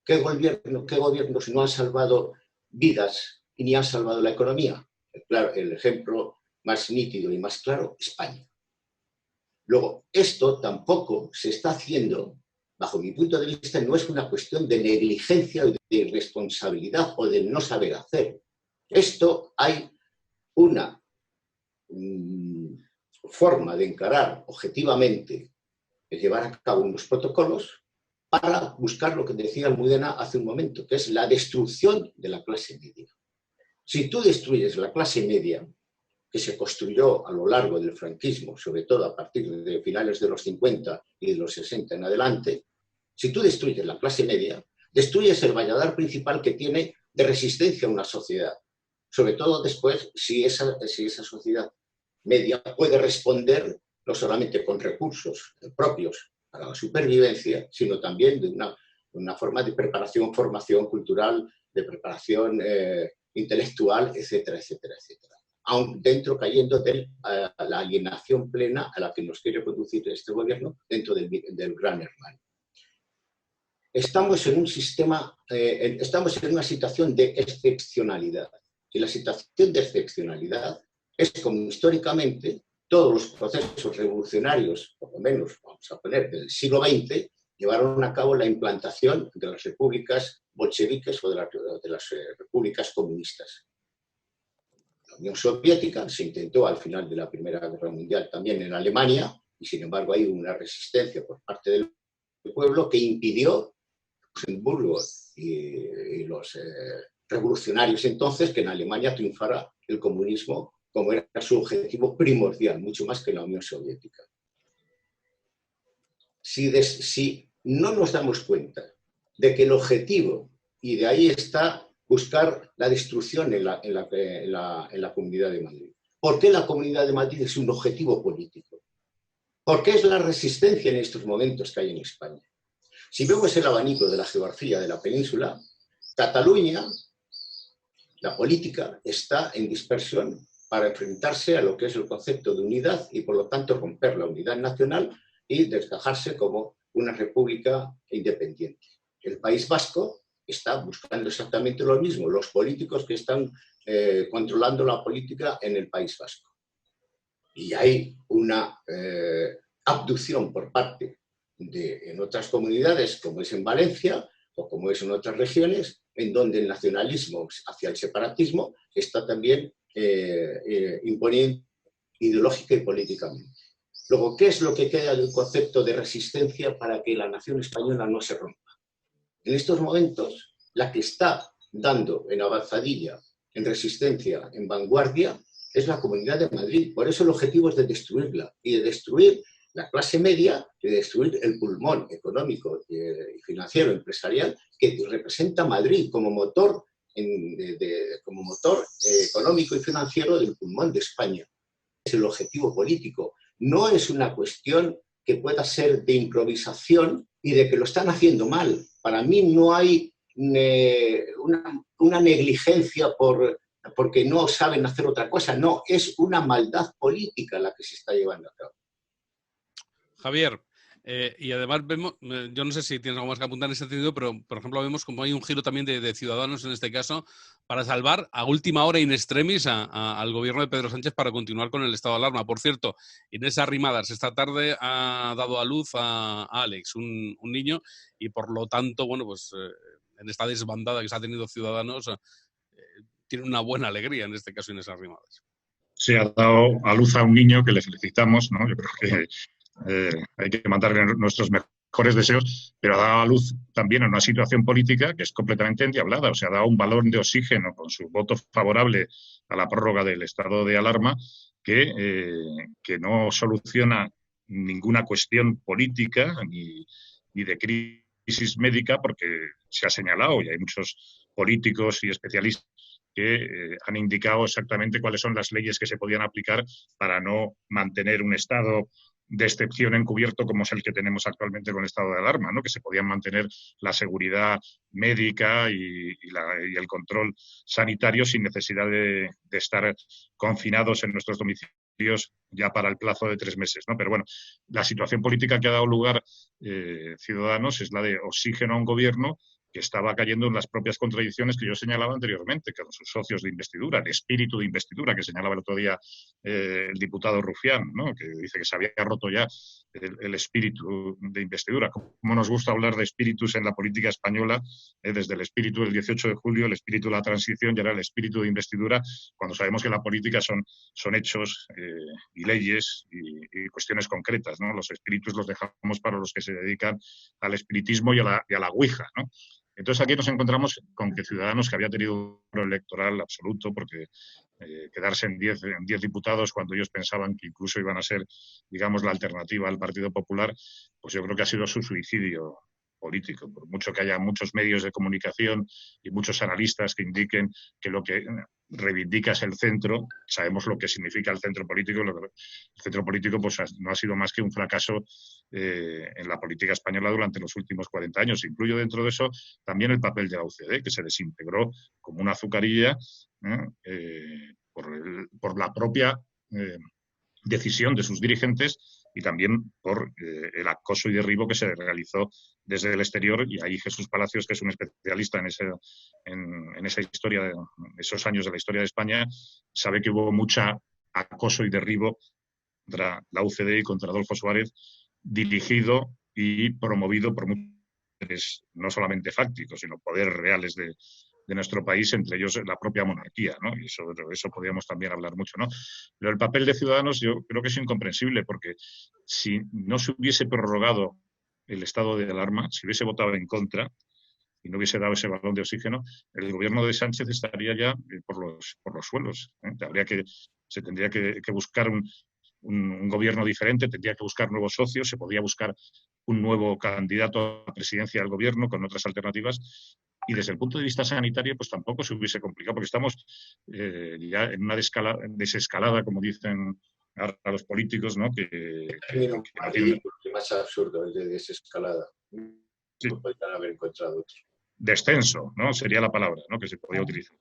¿Qué gobiernos no han salvado vidas y ni han salvado la economía? Claro, el ejemplo más nítido y más claro, España. Luego, esto tampoco se está haciendo, bajo mi punto de vista, no es una cuestión de negligencia o de irresponsabilidad o de no saber hacer. Esto hay una forma de encarar objetivamente, de llevar a cabo unos protocolos para buscar lo que decía Almudena hace un momento, que es la destrucción de la clase media. Si tú destruyes la clase media, que se construyó a lo largo del franquismo, sobre todo a partir de finales de los 50 y de los 60 en adelante, si tú destruyes la clase media, destruyes el valladar principal que tiene de resistencia a una sociedad. Sobre todo después, si esa sociedad media puede responder no solamente con recursos propios para la supervivencia, sino también de una forma de preparación, formación cultural, de preparación intelectual, etcétera, etcétera, etcétera. Aún dentro cayendo de la alienación plena a la que nos quiere conducir este gobierno dentro del gran hermano. Estamos en un sistema, estamos en una situación de excepcionalidad. Y la situación de excepcionalidad es como históricamente todos los procesos revolucionarios, por lo menos vamos a poner del siglo XX, llevaron a cabo la implantación de las repúblicas bolcheviques o de las repúblicas comunistas. La Unión Soviética se intentó al final de la Primera Guerra Mundial también en Alemania, y sin embargo hay una resistencia por parte del pueblo que impidió Luxemburgo y los revolucionarios entonces que en Alemania triunfara el comunismo como era su objetivo primordial, mucho más que la Unión Soviética. Si no nos damos cuenta de que el objetivo, y de ahí está buscar la destrucción en la Comunidad de Madrid. ¿Por qué la Comunidad de Madrid es un objetivo político? ¿Por qué es la resistencia en estos momentos que hay en España? Si vemos el abanico de la geografía de la península, Cataluña, la política está en dispersión para enfrentarse a lo que es el concepto de unidad y, por lo tanto, romper la unidad nacional y desgajarse como una república independiente. El País Vasco está buscando exactamente lo mismo, los políticos que están controlando la política en el País Vasco. Y hay una abducción por parte en otras comunidades, como es en Valencia o como es en otras regiones, en donde el nacionalismo hacia el separatismo está también imponiendo ideológica y políticamente. Luego, ¿qué es lo que queda del concepto de resistencia para que la nación española no se rompa? En estos momentos, la que está dando en avanzadilla, en resistencia, en vanguardia, es la Comunidad de Madrid. Por eso el objetivo es de destruirla y de destruir la clase media, de destruir el pulmón económico y financiero, empresarial, que representa Madrid como motor económico y financiero del pulmón de España. Es el objetivo político. No es una cuestión que pueda ser de improvisación y de que lo están haciendo mal. Para mí no hay una negligencia porque no saben hacer otra cosa. No, es una maldad política la que se está llevando a cabo.
Javier, y además vemos, yo no sé si tienes algo más que apuntar en ese sentido, pero por ejemplo vemos como hay un giro también de Ciudadanos en este caso para salvar a última hora in extremis al gobierno de Pedro Sánchez para continuar con el estado de alarma. Por cierto, Inés Arrimadas esta tarde ha dado a luz a Alex, un niño, y por lo tanto, bueno, pues en esta desbandada que se ha tenido Ciudadanos, tiene una buena alegría en este caso Inés Arrimadas.
Sí, ha dado a luz a un niño que le felicitamos, ¿no? Yo creo que hay que mandarle nuestros mejores deseos, pero ha dado a luz también en una situación política que es completamente endiablada. O sea, ha dado un balón de oxígeno con su voto favorable a la prórroga del estado de alarma que no soluciona ninguna cuestión política ni de crisis médica, porque se ha señalado, y hay muchos políticos y especialistas que han indicado exactamente cuáles son las leyes que se podían aplicar para no mantener un estado de excepción encubierto como es el que tenemos actualmente con el estado de alarma, ¿no? Que se podían mantener la seguridad médica y el control sanitario sin necesidad de estar confinados en nuestros domicilios ya para el plazo de 3 meses, ¿no? Pero bueno, la situación política que ha dado lugar Ciudadanos es la de oxígeno a un gobierno que estaba cayendo en las propias contradicciones que yo señalaba anteriormente, que con sus socios de investidura, el espíritu de investidura que señalaba el otro día el diputado Rufián, ¿no? Que dice que se había roto ya el espíritu de investidura. Como nos gusta hablar de espíritus en la política española, desde el espíritu del 18 de julio, el espíritu de la transición y ahora el espíritu de investidura, cuando sabemos que la política son hechos y leyes y cuestiones concretas, ¿no? Los espíritus los dejamos para los que se dedican al espiritismo y a la ouija, ¿no? Entonces aquí nos encontramos con que Ciudadanos, que había tenido un logro electoral absoluto, porque quedarse en 10 diputados cuando ellos pensaban que incluso iban a ser, digamos, la alternativa al Partido Popular, pues yo creo que ha sido su suicidio político. Por mucho que haya muchos medios de comunicación y muchos analistas que indiquen que lo que reivindica es el centro, sabemos lo que significa el centro político. El centro político pues, no ha sido más que un fracaso en la política española durante los últimos 40 años. Incluyo dentro de eso también el papel de la UCD, que se desintegró como una azucarilla por la propia decisión de sus dirigentes y también por el acoso y derribo que se realizó desde el exterior. Y ahí Jesús Palacios, que es un especialista en esa historia, en esos años de la historia de España, sabe que hubo mucha acoso y derribo contra la UCD y contra Adolfo Suárez, dirigido y promovido por muchos, no solamente fácticos, sino poderes reales de nuestro país, entre ellos la propia monarquía, ¿no? Y eso podríamos también hablar mucho, ¿no? Pero el papel de Ciudadanos yo creo que es incomprensible, porque si no se hubiese prorrogado el estado de alarma, si hubiese votado en contra y no hubiese dado ese balón de oxígeno, el gobierno de Sánchez estaría ya por los suelos, ¿eh? Se tendría que buscar un gobierno diferente, tendría que buscar nuevos socios, se podría buscar un nuevo candidato a presidencia del gobierno con otras alternativas. Y desde el punto de vista sanitario, pues tampoco se hubiese complicado, porque estamos ya en una desescalada, como dicen a los políticos, ¿no?
Más absurdo, el de desescalada.
Sí.
Podrían haber encontrado otro.
Descenso, ¿no? Sería la palabra, ¿no? Que se podía utilizar.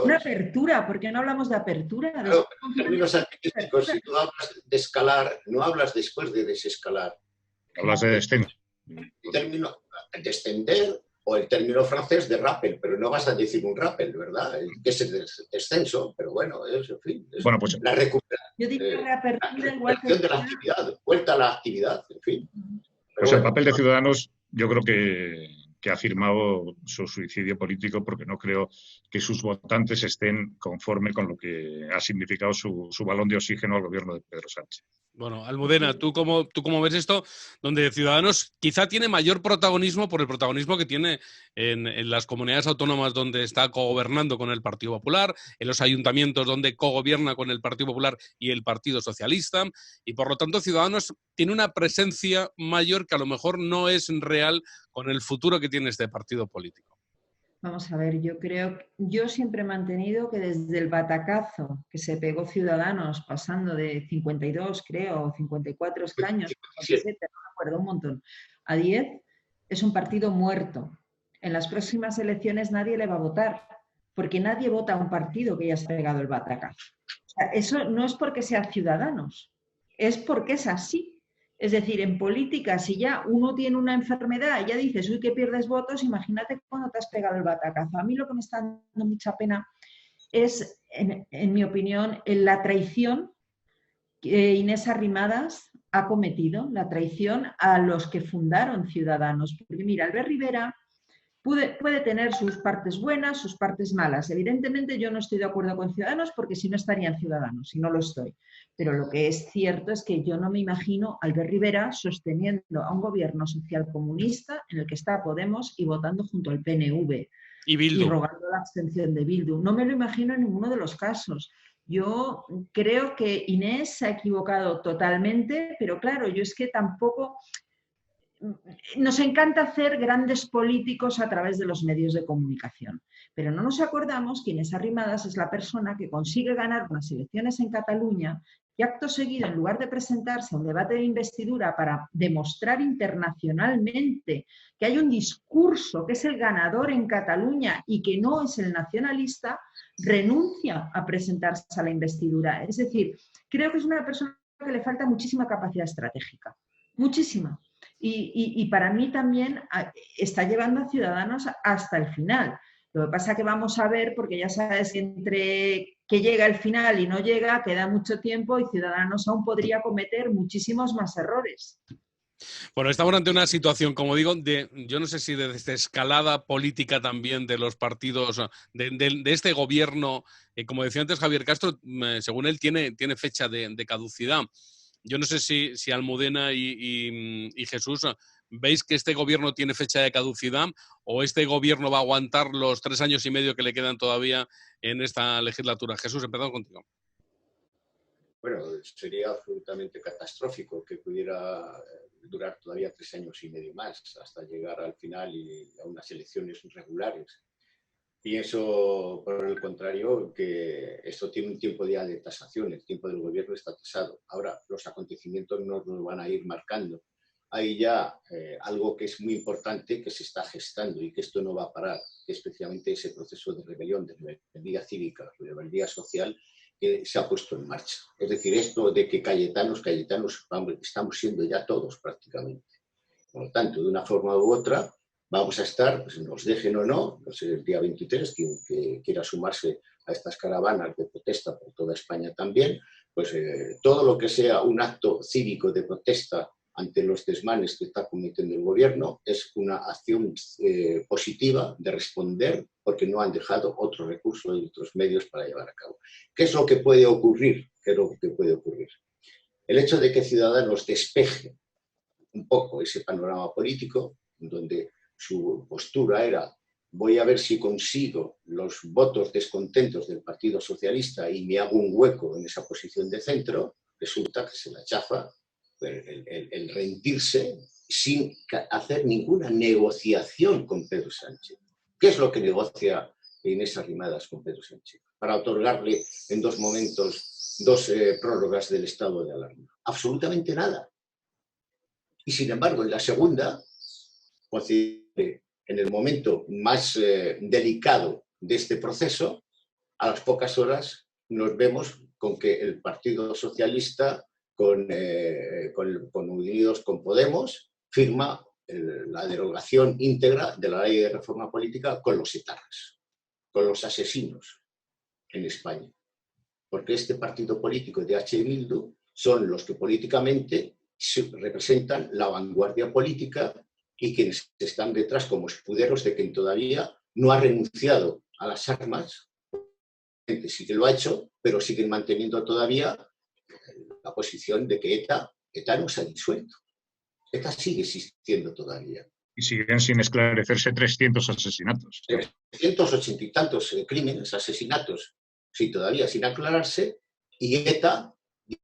Una apertura, ¿por qué no hablamos de apertura?
Claro, en términos artísticos, si tú hablas de escalar, no hablas después de desescalar.
Hablas de descenso.
El término descender o el término francés de rappel, pero no vas a decir un rappel, ¿verdad? Que es el descenso, pero bueno, es, en fin, es
bueno, pues,
la recuperación.
Yo digo reapertura igual que
de la actividad, vuelta a la actividad, en fin.
Pues el papel de Ciudadanos yo creo que ha firmado su suicidio político, porque no creo que sus votantes estén conforme con lo que ha significado su balón de oxígeno al gobierno de Pedro Sánchez.
Bueno, Almudena, ¿tú cómo ves esto? Donde Ciudadanos quizá tiene mayor protagonismo por el protagonismo que tiene en las comunidades autónomas donde está cogobernando con el Partido Popular, en los ayuntamientos donde cogobierna con el Partido Popular y el Partido Socialista, y por lo tanto Ciudadanos tiene una presencia mayor que a lo mejor no es real con el futuro que tiene este partido político.
Vamos a ver, yo siempre he mantenido que desde el batacazo que se pegó Ciudadanos, pasando de 52, creo, 54 escaños, 57, no me acuerdo, un montón, a 10, es un partido muerto. En las próximas elecciones nadie le va a votar, porque nadie vota a un partido que ya se ha pegado el batacazo. O sea, eso no es porque sea Ciudadanos, es porque es así. Es decir, en política, si ya uno tiene una enfermedad y ya dices, uy, que pierdes votos, imagínate cuando te has pegado el batacazo. A mí lo que me está dando mucha pena es, en mi opinión, la traición que Inés Arrimadas ha cometido, la traición a los que fundaron Ciudadanos. Porque mira, Albert Rivera puede tener sus partes buenas, sus partes malas. Evidentemente yo no estoy de acuerdo con Ciudadanos, porque si no estarían Ciudadanos, y no lo estoy. Pero lo que es cierto es que yo no me imagino a Albert Rivera sosteniendo a un gobierno socialcomunista en el que está Podemos y votando junto al PNV. Y rogando la abstención de Bildu. No me lo imagino en ninguno de los casos. Yo creo que Inés se ha equivocado totalmente, pero claro, yo es que tampoco... Nos encanta hacer grandes políticos a través de los medios de comunicación, pero no nos acordamos que Inés Arrimadas es la persona que consigue ganar unas elecciones en Cataluña y acto seguido, en lugar de presentarse a un debate de investidura para demostrar internacionalmente que hay un discurso que es el ganador en Cataluña y que no es el nacionalista, renuncia a presentarse a la investidura. Es decir, creo que es una persona que le falta muchísima capacidad estratégica, muchísima. Y para mí también está llevando a Ciudadanos hasta el final. Lo que pasa es que vamos a ver, porque ya sabes que entre que llega el final y no llega, queda mucho tiempo y Ciudadanos aún podría cometer muchísimos más errores.
Bueno, estamos ante una situación, como digo, yo no sé si de escalada política también de los partidos, de este gobierno, como decía antes Javier Castro, según él tiene fecha de caducidad. Yo no sé si Almudena y Jesús ¿Veis que este gobierno tiene fecha de caducidad o este gobierno va a aguantar los 3 años y medio que le quedan todavía en esta legislatura? Jesús, empezamos contigo.
Bueno, sería absolutamente catastrófico que pudiera durar todavía 3 años y medio más hasta llegar al final y a unas elecciones regulares. Pienso, por el contrario, que esto tiene un tiempo ya de tasación, el tiempo del gobierno está tasado. Ahora los acontecimientos nos van a ir marcando. Hay ya algo que es muy importante que se está gestando y que esto no va a parar, especialmente ese proceso de rebelión, de rebeldía cívica, de rebeldía social, que se ha puesto en marcha. Es decir, esto de que cayetanos, estamos siendo ya todos prácticamente. Por lo tanto, de una forma u otra, vamos a estar, pues, nos dejen o no, pues el día 23, quien que quiera sumarse a estas caravanas de protesta por toda España también, pues todo lo que sea un acto cívico de protesta ante los desmanes que está cometiendo el gobierno es una acción positiva de responder porque no han dejado otros recursos y otros medios para llevar a cabo. ¿Qué es lo que puede ocurrir? ¿Qué es lo que puede ocurrir? El hecho de que Ciudadanos despeje un poco ese panorama político, donde su postura era voy a ver si consigo los votos descontentos del Partido Socialista y me hago un hueco en esa posición de centro, resulta que se la chafa el rendirse sin hacer ninguna negociación con Pedro Sánchez. ¿Qué es lo que negocia Inés Arrimadas con Pedro Sánchez? Para otorgarle en 2 momentos 2 prórrogas del estado de alarma. Absolutamente nada. Y sin embargo, en la segunda, en el momento más delicado de este proceso, a las pocas horas nos vemos con que el Partido Socialista, con Unidos con Podemos, firma la derogación íntegra de la ley de reforma política con los etarras, con los asesinos en España. Porque este partido político de H. Bildu son los que políticamente representan la vanguardia política y quienes están detrás como escuderos de quien todavía no ha renunciado a las armas. Sí que lo ha hecho, pero siguen manteniendo todavía la posición de que ETA no se ha disuelto. ETA sigue existiendo todavía.
Y siguen sin esclarecerse 300 asesinatos.
380 y tantos crímenes, asesinatos, sí, todavía sin aclararse, y ETA,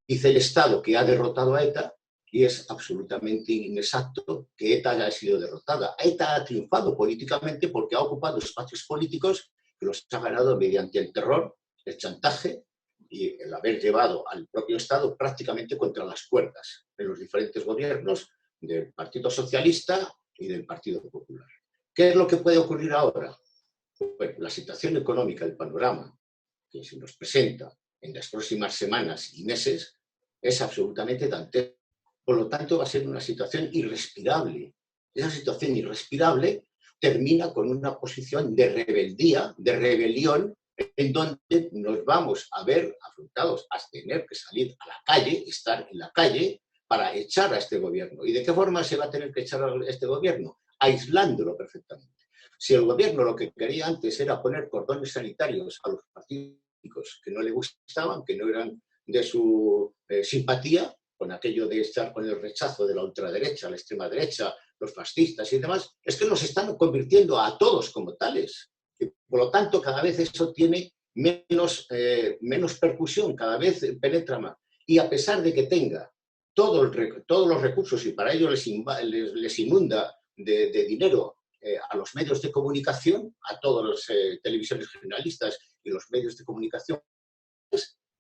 dice el Estado que ha derrotado a ETA, y es absolutamente inexacto que ETA haya sido derrotada. ETA ha triunfado políticamente porque ha ocupado espacios políticos que los ha ganado mediante el terror, el chantaje y el haber llevado al propio Estado prácticamente contra las cuerdas en los diferentes gobiernos del Partido Socialista y del Partido Popular. ¿Qué es lo que puede ocurrir ahora? Bueno, la situación económica, el panorama que se nos presenta en las próximas semanas y meses es absolutamente dantesco. Por lo tanto, va a ser una situación irrespirable. Esa situación irrespirable termina con una posición de rebeldía, de rebelión, en donde nos vamos a ver afrontados a tener que salir a la calle, estar en la calle, para echar a este gobierno. ¿Y de qué forma se va a tener que echar a este gobierno? Aislándolo perfectamente. Si el gobierno lo que quería antes era poner cordones sanitarios a los partidos que no le gustaban, que no eran de su simpatía, con aquello de estar con el rechazo de la ultraderecha, la extrema derecha, los fascistas y demás, es que nos están convirtiendo a todos como tales. Y por lo tanto, cada vez eso tiene menos percusión, cada vez penetra más. Y a pesar de que tenga todos los recursos y para ello les inunda de dinero a los medios de comunicación, a todas las televisiones generalistas y los medios de comunicación,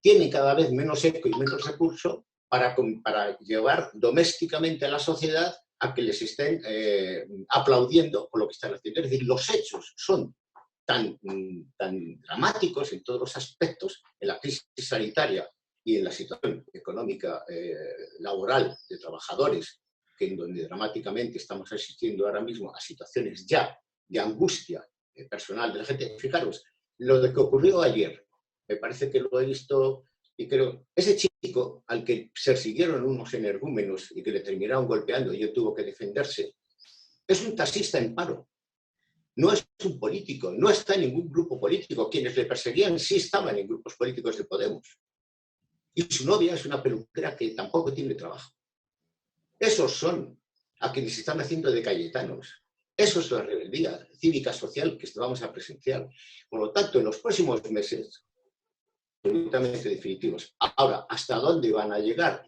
tienen cada vez menos eco y menos recurso para llevar domésticamente a la sociedad a que les estén aplaudiendo por lo que están haciendo. Es decir, los hechos son tan dramáticos en todos los aspectos, en la crisis sanitaria y en la situación económica laboral de trabajadores, que en donde dramáticamente estamos asistiendo ahora mismo a situaciones ya de angustia personal de la gente. Fijaros, lo de que ocurrió ayer, me parece que lo he visto y creo, ese chico al que se persiguieron unos energúmenos y que le terminaron golpeando y él tuvo que defenderse, es un taxista en paro. No es un político, no está en ningún grupo político. Quienes le perseguían sí estaban en grupos políticos de Podemos. Y su novia es una peluquera que tampoco tiene trabajo. Esos son a quienes se están haciendo de cayetanos. Eso es la rebeldía cívica social que vamos a presenciar. Por lo tanto, en los próximos meses, absolutamente definitivos. Ahora, ¿hasta dónde van a llegar?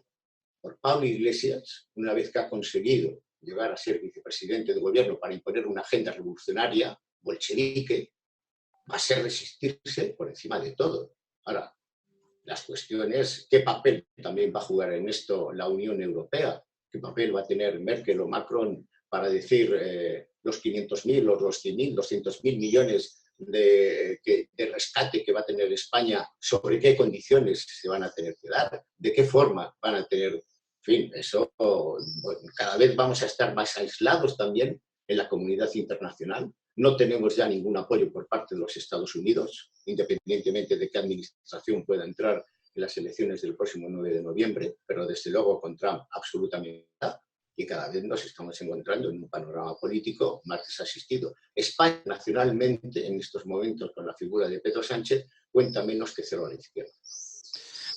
Por Pablo Iglesias, una vez que ha conseguido llegar a ser vicepresidente de gobierno para imponer una agenda revolucionaria, bolchevique, va a ser resistirse por encima de todo. Ahora, las cuestiones, ¿qué papel también va a jugar en esto la Unión Europea? ¿Qué papel va a tener Merkel o Macron para decir los 500.000 o los 100.000, 200.000 millones de rescate que va a tener España? ¿Sobre qué condiciones se van a tener que dar? ¿De qué forma van a tener? En fin, eso, bueno, cada vez vamos a estar más aislados también en la comunidad internacional. No tenemos ya ningún apoyo por parte de los Estados Unidos, independientemente de qué administración pueda entrar en las elecciones del próximo 9 de noviembre, pero desde luego con Trump absolutamente nada. Y cada vez nos estamos encontrando en un panorama político más desasistido. España, nacionalmente, en estos momentos, con la figura de Pedro Sánchez, cuenta menos que cero a la izquierda.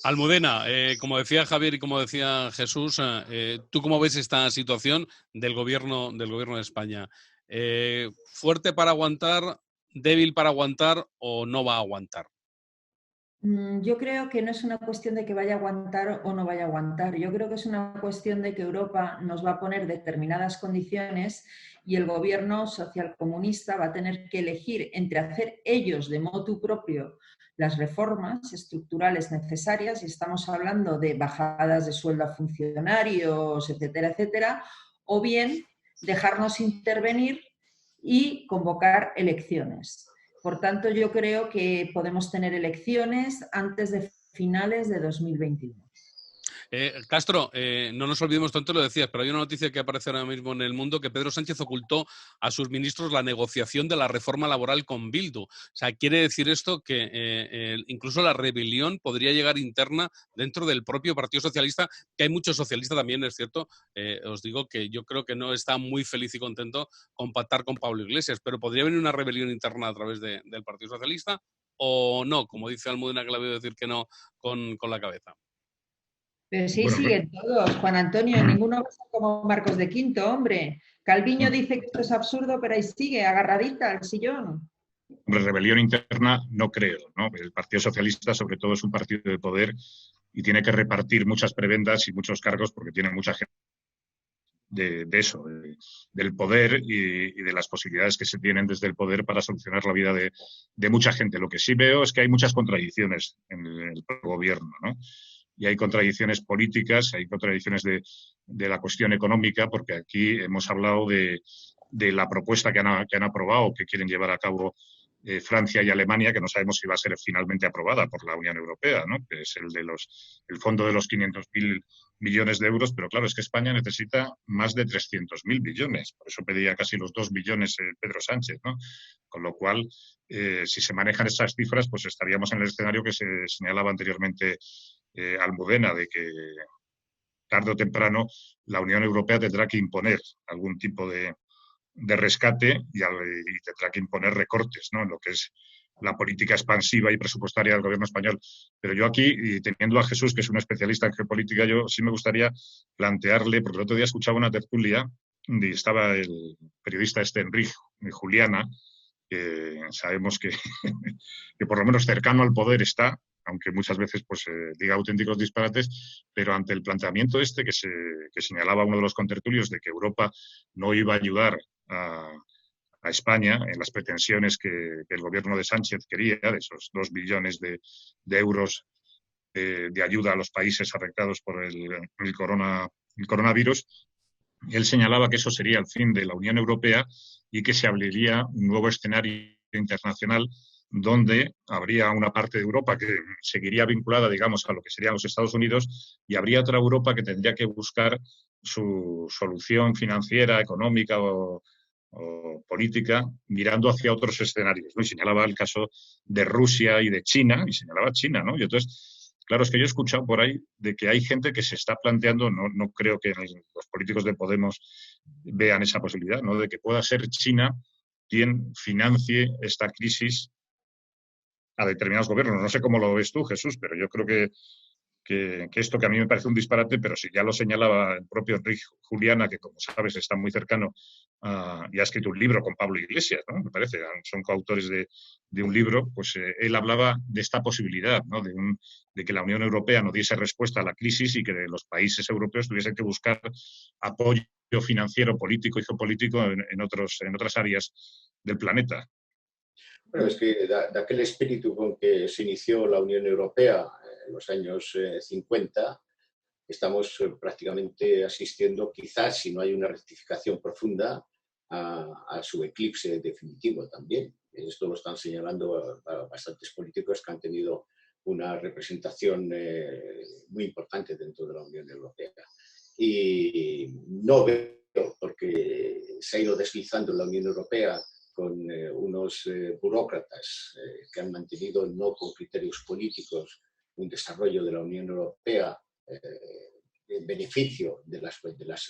Almudena, como decía Javier y como decía Jesús, ¿tú cómo ves esta situación del gobierno de España? ¿Fuerte para aguantar, débil para aguantar o no va a aguantar?
Yo creo que no es una cuestión de que vaya a aguantar o no vaya a aguantar. Yo creo que es una cuestión de que Europa nos va a poner determinadas condiciones y el gobierno socialcomunista va a tener que elegir entre hacer ellos de motu propio las reformas estructurales necesarias, y estamos hablando de bajadas de sueldo a funcionarios, etcétera, etcétera, o bien dejarnos intervenir y convocar elecciones. Por tanto, yo creo que podemos tener elecciones antes de finales de 2021.
Castro, no nos olvidemos, tanto lo decías, pero hay una noticia que aparece ahora mismo en El Mundo, que Pedro Sánchez ocultó a sus ministros la negociación de la reforma laboral con Bildu. O sea, quiere decir esto que incluso la rebelión podría llegar interna dentro del propio Partido Socialista, que hay muchos socialistas también, es cierto. Os digo que yo creo que no está muy feliz y contento con pactar con Pablo Iglesias, pero podría venir una rebelión interna a través del Partido Socialista o no, como dice Almudena, que le voy a decir que no con la cabeza.
Pero sí,
Bueno,
siguen todos, Juan Antonio, ninguno va a ser como Marcos de Quinto, hombre. Calviño dice que esto es absurdo, pero ahí sigue, agarradita al sillón.
Hombre, rebelión interna no creo, ¿no? El Partido Socialista, sobre todo, es un partido de poder y tiene que repartir muchas prebendas y muchos cargos porque tiene mucha gente del poder y de las posibilidades que se tienen desde el poder para solucionar la vida de mucha gente. Lo que sí veo es que hay muchas contradicciones en el gobierno, ¿no? Y hay contradicciones políticas, hay contradicciones de la cuestión económica, porque aquí hemos hablado de la propuesta que han aprobado, que quieren llevar a cabo Francia y Alemania, que no sabemos si va a ser finalmente aprobada por la Unión Europea, ¿no? Que es el fondo de los 500.000 millones de euros, pero claro, es que España necesita más de 300.000 millones, por eso pedía casi los 2 billones Pedro Sánchez, ¿no? Con lo cual, si se manejan esas cifras, pues estaríamos en el escenario que se señalaba anteriormente Almudena, de que tarde o temprano la Unión Europea tendrá que imponer algún tipo de rescate y tendrá que imponer recortes, ¿no? En lo que es la política expansiva y presupuestaria del gobierno español. Pero yo aquí, y teniendo a Jesús, que es un especialista en geopolítica, yo sí me gustaría plantearle, porque el otro día escuchaba una tertulia y estaba el periodista Enrique Juliana, que sabemos que por lo menos cercano al poder está, aunque muchas veces pues diga auténticos disparates, pero ante el planteamiento que señalaba uno de los contertulios de que Europa no iba a ayudar a España en las pretensiones que el gobierno de Sánchez quería, de esos 2 billones de euros de ayuda a los países afectados por el coronavirus, él señalaba que eso sería el fin de la Unión Europea y que se abriría un nuevo escenario internacional donde habría una parte de Europa que seguiría vinculada, digamos, a lo que serían los Estados Unidos y habría otra Europa que tendría que buscar su solución financiera, económica o política mirando hacia otros escenarios, ¿no? Y señalaba el caso de Rusia y de China, y señalaba China, ¿no? Y entonces, claro, es que yo he escuchado por ahí de que hay gente que se está planteando, no creo que los políticos de Podemos vean esa posibilidad, ¿no? De que pueda ser China quien financie esta crisis a determinados gobiernos. No sé cómo lo ves tú, Jesús, pero yo creo que que esto que a mí me parece un disparate, pero si ya lo señalaba el propio Enrique Juliana, que como sabes está muy cercano y ha escrito un libro con Pablo Iglesias, ¿no? Me parece, son coautores de un libro, pues él hablaba de esta posibilidad, ¿no? De que la Unión Europea no diese respuesta a la crisis y que los países europeos tuviesen que buscar apoyo financiero, político y geopolítico en otras áreas del planeta.
Bueno, es que de aquel espíritu con que se inició la Unión Europea en los años 50, estamos prácticamente asistiendo, quizás si no hay una rectificación profunda, a su eclipse definitivo también. Esto lo están señalando bastantes políticos que han tenido una representación muy importante dentro de la Unión Europea. Y no veo, porque se ha ido deslizando la Unión Europea con unos burócratas que han mantenido, no con criterios políticos, un desarrollo de la Unión Europea en beneficio de las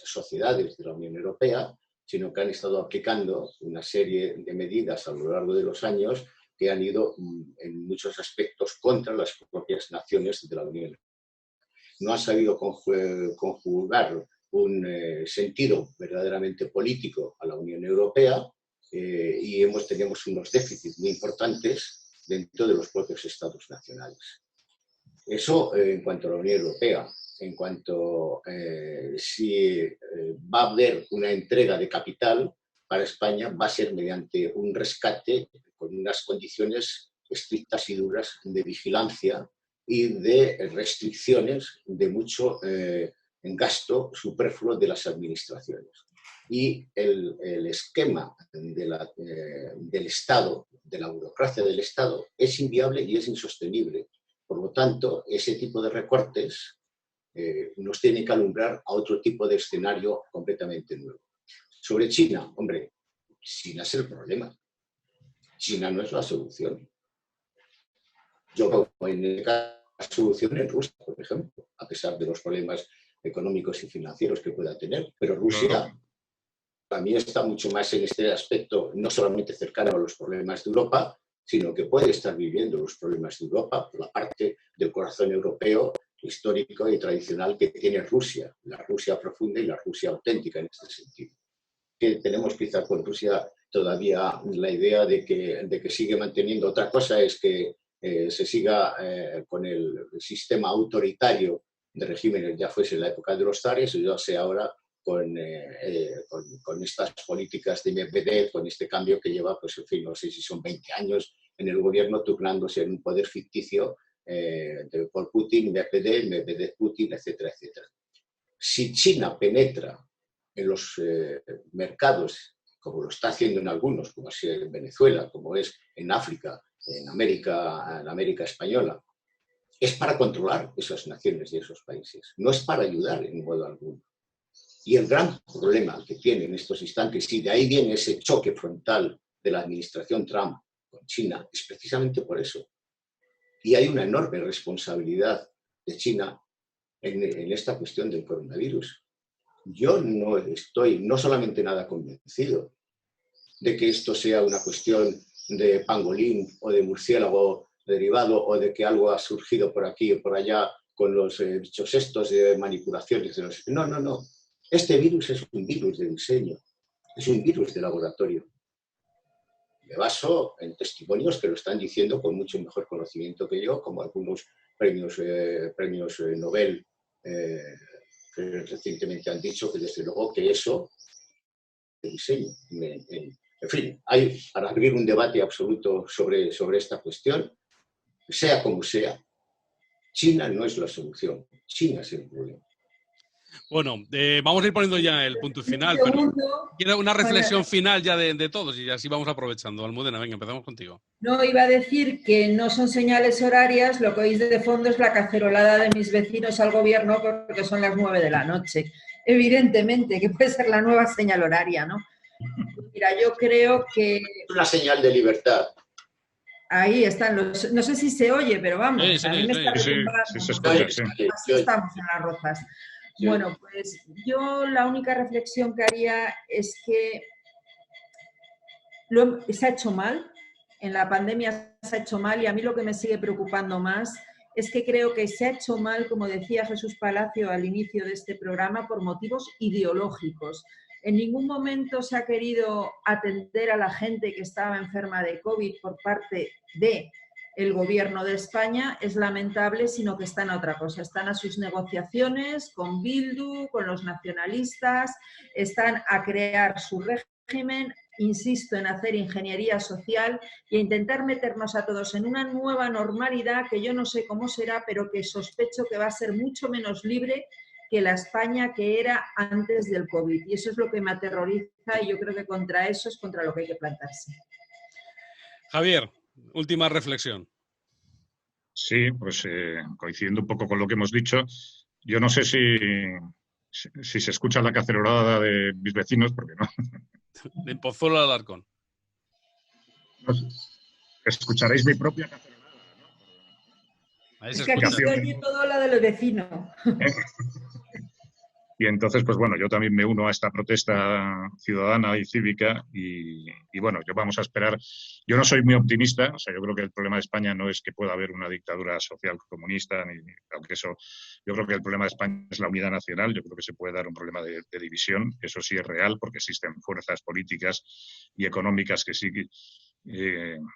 sociedades de la Unión Europea, sino que han estado aplicando una serie de medidas a lo largo de los años que han ido en muchos aspectos contra las propias naciones de la Unión Europea. No han sabido conjugar un sentido verdaderamente político a la Unión Europea y tenemos unos déficits muy importantes dentro de los propios estados nacionales. Eso en cuanto a la Unión Europea. En cuanto si va a haber una entrega de capital para España, va a ser mediante un rescate con unas condiciones estrictas y duras de vigilancia y de restricciones de mucho gasto superfluo de las administraciones. Y el esquema del Estado, de la burocracia del Estado, es inviable y es insostenible. Por lo tanto, ese tipo de recortes nos tiene que alumbrar a otro tipo de escenario completamente nuevo. Sobre China, hombre, China es el problema. China no es la solución. Yo veo en la solución en Rusia, por ejemplo, a pesar de los problemas económicos y financieros que pueda tener, pero Rusia para mí está mucho más en este aspecto, no solamente cercano a los problemas de Europa, sino que puede estar viviendo los problemas de Europa por la parte del corazón europeo histórico y tradicional que tiene Rusia, la Rusia profunda y la Rusia auténtica en este sentido. Que tenemos quizá con Rusia todavía la idea de que sigue manteniendo. Otra cosa es que se siga con el sistema autoritario de regímenes, ya fuese en la época de los zares o ya sea ahora con estas políticas de Medvedev, con este cambio que lleva, pues en fin, no sé si son 20 años en el gobierno turnándose en un poder ficticio por Putin, Medvedev, Putin, etcétera, etcétera. Si China penetra en los mercados, como lo está haciendo en algunos, como es en Venezuela, como es en África, en América española, es para controlar esas naciones y esos países, no es para ayudar en modo alguno. Y el gran problema que tiene en estos instantes, y de ahí viene ese choque frontal de la administración Trump con China, es precisamente por eso. Y hay una enorme responsabilidad de China en esta cuestión del coronavirus. Yo no estoy no solamente nada convencido de que esto sea una cuestión de pangolín o de murciélago derivado o de que algo ha surgido por aquí o por allá con los bichos estos de manipulaciones. No. Este virus es un virus de diseño, es un virus de laboratorio. Me baso en testimonios que lo están diciendo con mucho mejor conocimiento que yo, como algunos premios Nobel que recientemente han dicho que desde luego que eso es de diseño. En fin, hay para abrir un debate absoluto sobre esta cuestión, sea como sea, China no es la solución, China es el problema.
Bueno, vamos a ir poniendo ya el punto final, pero quiero una reflexión final ya de todos y así vamos aprovechando. Almudena, venga, empezamos contigo.
No, iba a decir que no son señales horarias, lo que oís de fondo es la cacerolada de mis vecinos al gobierno porque son las 9 de la noche. Evidentemente, que puede ser la nueva señal horaria, ¿no? Mira, yo creo que...
Una señal de libertad.
Ahí están los... No sé si se oye, pero vamos, a mí me está retumbrando. Así estamos en Las Rozas. Bueno, pues yo la única reflexión que haría es que se ha hecho mal, en la pandemia se ha hecho mal y a mí lo que me sigue preocupando más es que creo que se ha hecho mal, como decía Jesús Palacio al inicio de este programa, por motivos ideológicos. En ningún momento se ha querido atender a la gente que estaba enferma de COVID por parte del Gobierno de España. Es lamentable, sino que están a otra cosa. Están a sus negociaciones con Bildu, con los nacionalistas, están a crear su régimen, insisto en hacer ingeniería social y a intentar meternos a todos en una nueva normalidad que yo no sé cómo será, pero que sospecho que va a ser mucho menos libre que la España que era antes del COVID. Y eso es lo que me aterroriza y yo creo que contra eso es contra lo que hay que plantarse.
Javier, última reflexión.
Sí, pues coincidiendo un poco con lo que hemos dicho, yo no sé si se escucha la cacerolada de mis vecinos, porque no.
De Pozuelo al Alarcón.
No sé. Escucharéis mi propia cacerolada, ¿no?
Es que aquí se oye todo lo de los vecinos.
Y entonces, pues bueno, yo también me uno a esta protesta ciudadana y cívica y bueno, yo vamos a esperar. Yo no soy muy optimista, o sea, yo creo que el problema de España no es que pueda haber una dictadura social comunista, aunque eso, yo creo que el problema de España es la unidad nacional, yo creo que se puede dar un problema de división, eso sí es real, porque existen fuerzas políticas y económicas que sí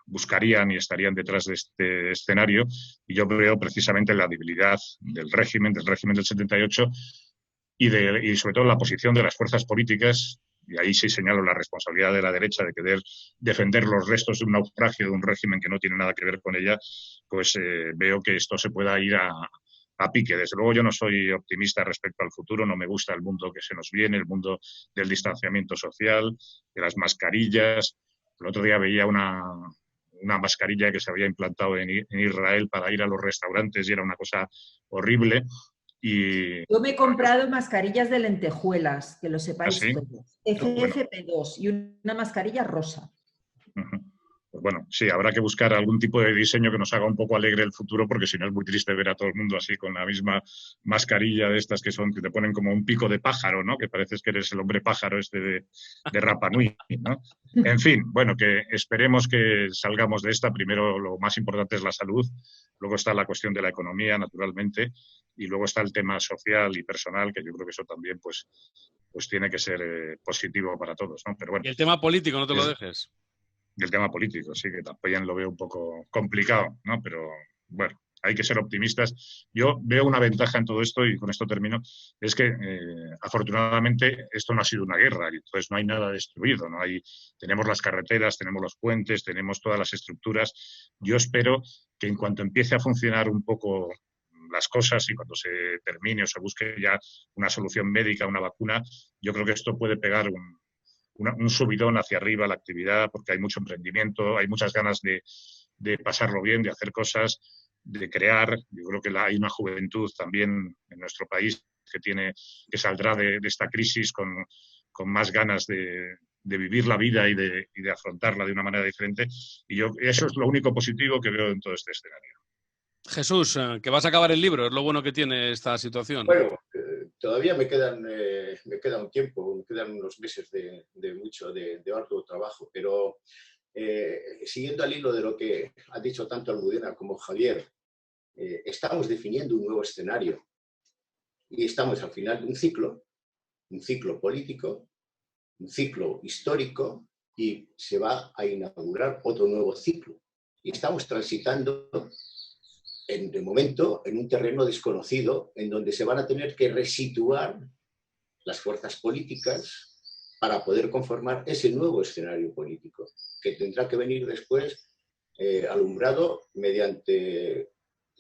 buscarían y estarían detrás de este escenario, y yo veo precisamente la debilidad del régimen del 78, y sobre todo la posición de las fuerzas políticas, y ahí sí señalo la responsabilidad de la derecha de querer defender los restos de un naufragio de un régimen que no tiene nada que ver con ella, pues veo que esto se pueda ir a pique. Desde luego yo no soy optimista respecto al futuro, no me gusta el mundo que se nos viene, el mundo del distanciamiento social, de las mascarillas. El otro día veía una mascarilla que se había implantado en Israel para ir a los restaurantes y era una cosa horrible.
Yo me he comprado mascarillas de lentejuelas, que lo sepáis
¿sí?
todos. FFP2 y una mascarilla rosa.
Pues bueno, sí, habrá que buscar algún tipo de diseño que nos haga un poco alegre el futuro, porque si no es muy triste ver a todo el mundo así con la misma mascarilla de estas que te ponen como un pico de pájaro, ¿no? Que pareces que eres el hombre pájaro de Rapa Nui, ¿no? En fin, bueno, que esperemos que salgamos de esta. Primero, lo más importante es la salud, luego está la cuestión de la economía, naturalmente, y luego está el tema social y personal, que yo creo que eso también pues tiene que ser positivo para todos, ¿no? Pero bueno.
Y el tema político, no te lo dejes.
Y el tema político, sí, que también lo veo un poco complicado, ¿no? Pero bueno, hay que ser optimistas. Yo veo una ventaja en todo esto, y con esto termino, es que afortunadamente esto no ha sido una guerra, entonces no hay nada destruido, ¿no? Tenemos las carreteras, tenemos los puentes, tenemos todas las estructuras. Yo espero que en cuanto empiece a funcionar un poco las cosas y cuando se termine o se busque ya una solución médica, una vacuna, yo creo que esto puede pegar un subidón hacia arriba a la actividad, porque hay mucho emprendimiento, hay muchas ganas de pasarlo bien, de hacer cosas, de crear. Yo creo que hay una juventud también en nuestro país que saldrá de esta crisis con más ganas de vivir la vida y de afrontarla de una manera diferente. Y eso es lo único positivo que veo en todo este escenario.
Jesús, que vas a acabar el libro, es lo bueno que tiene esta situación.
Bueno, todavía me queda un tiempo, me quedan unos meses de arduo trabajo, pero siguiendo al hilo de lo que ha dicho tanto Almudena como Javier, estamos definiendo un nuevo escenario y estamos al final de un ciclo político, un ciclo histórico, y se va a inaugurar otro nuevo ciclo. Y estamos transitando de momento en un terreno desconocido en donde se van a tener que resituar las fuerzas políticas para poder conformar ese nuevo escenario político que tendrá que venir después alumbrado mediante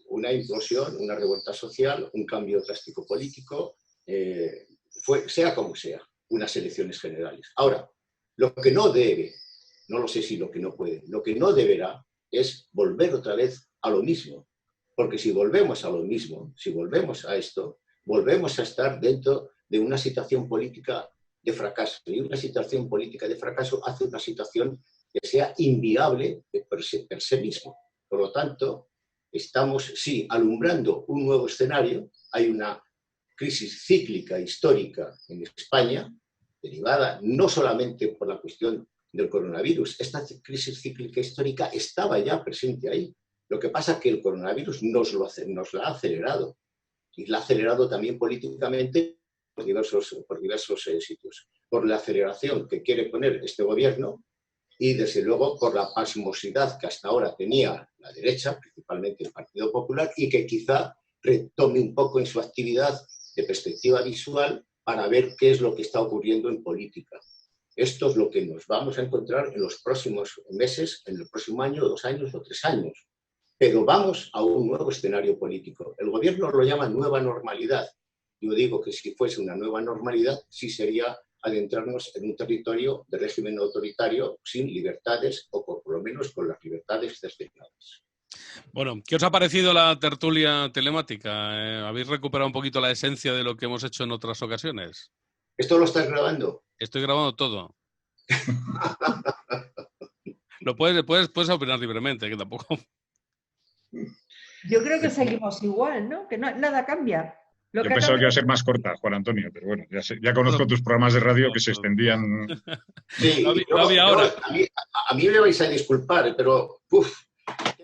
una implosión, una revuelta social, un cambio drástico político, sea como sea, unas elecciones generales. Ahora, lo que no debe, no lo sé si lo que no puede, lo que no deberá es volver otra vez a lo mismo. Porque si volvemos a lo mismo, si volvemos a esto, volvemos a estar dentro de una situación política de fracaso. Y una situación política de fracaso hace una situación que sea inviable per se mismo. Por lo tanto, estamos, sí, alumbrando un nuevo escenario. Hay una crisis cíclica histórica en España, derivada no solamente por la cuestión del coronavirus. Esta crisis cíclica histórica estaba ya presente ahí. Lo que pasa es que el coronavirus nos la ha acelerado, y la ha acelerado también políticamente por diversos sitios. Por la aceleración que quiere poner este gobierno y, desde luego, por la pasmosidad que hasta ahora tenía la derecha, principalmente el Partido Popular, y que quizá retome un poco en su actividad de perspectiva visual para ver qué es lo que está ocurriendo en política. Esto es lo que nos vamos a encontrar en los próximos meses, en el próximo año, 2 años o 3 años. Pero vamos a un nuevo escenario político. El gobierno lo llama nueva normalidad. Yo digo que si fuese una nueva normalidad, sí sería adentrarnos en un territorio de régimen autoritario sin libertades, o por lo menos con las libertades cercenadas.
Bueno, ¿qué os ha parecido la tertulia telemática? ¿Habéis recuperado un poquito la esencia de lo que hemos hecho en otras ocasiones?
¿Esto lo estás grabando?
Estoy grabando todo. Lo puedes opinar libremente, que tampoco...
Yo creo que seguimos igual, ¿no? Que nada cambia.
Yo pensaba que iba a ser más corta, Juan Antonio, pero bueno, ya conozco tus programas de radio que se extendían...
Sí,
no había hora.
A mí me vais a disculpar, pero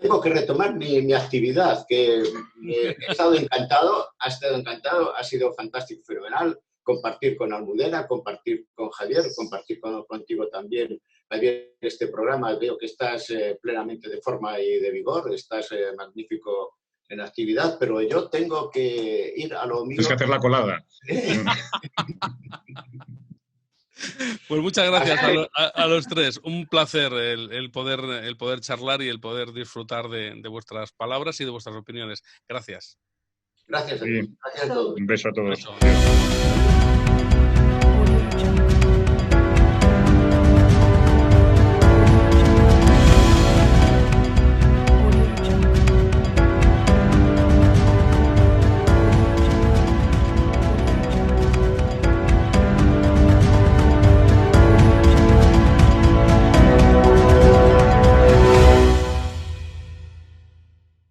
tengo que retomar mi actividad, que he estado encantado, ha sido fantástico, fenomenal, compartir con Almudena, compartir con Javier, compartir contigo también, Javier, este programa. Veo que estás plenamente de forma y de vigor, estás magnífico en actividad, pero yo tengo que ir a lo mío.
Tienes que hacer la colada.
Pues muchas gracias a los tres. Un placer el poder charlar y el poder disfrutar de vuestras palabras y de vuestras opiniones. Gracias.
Gracias a ti. Gracias a todos.
Un beso a todos.
Un beso.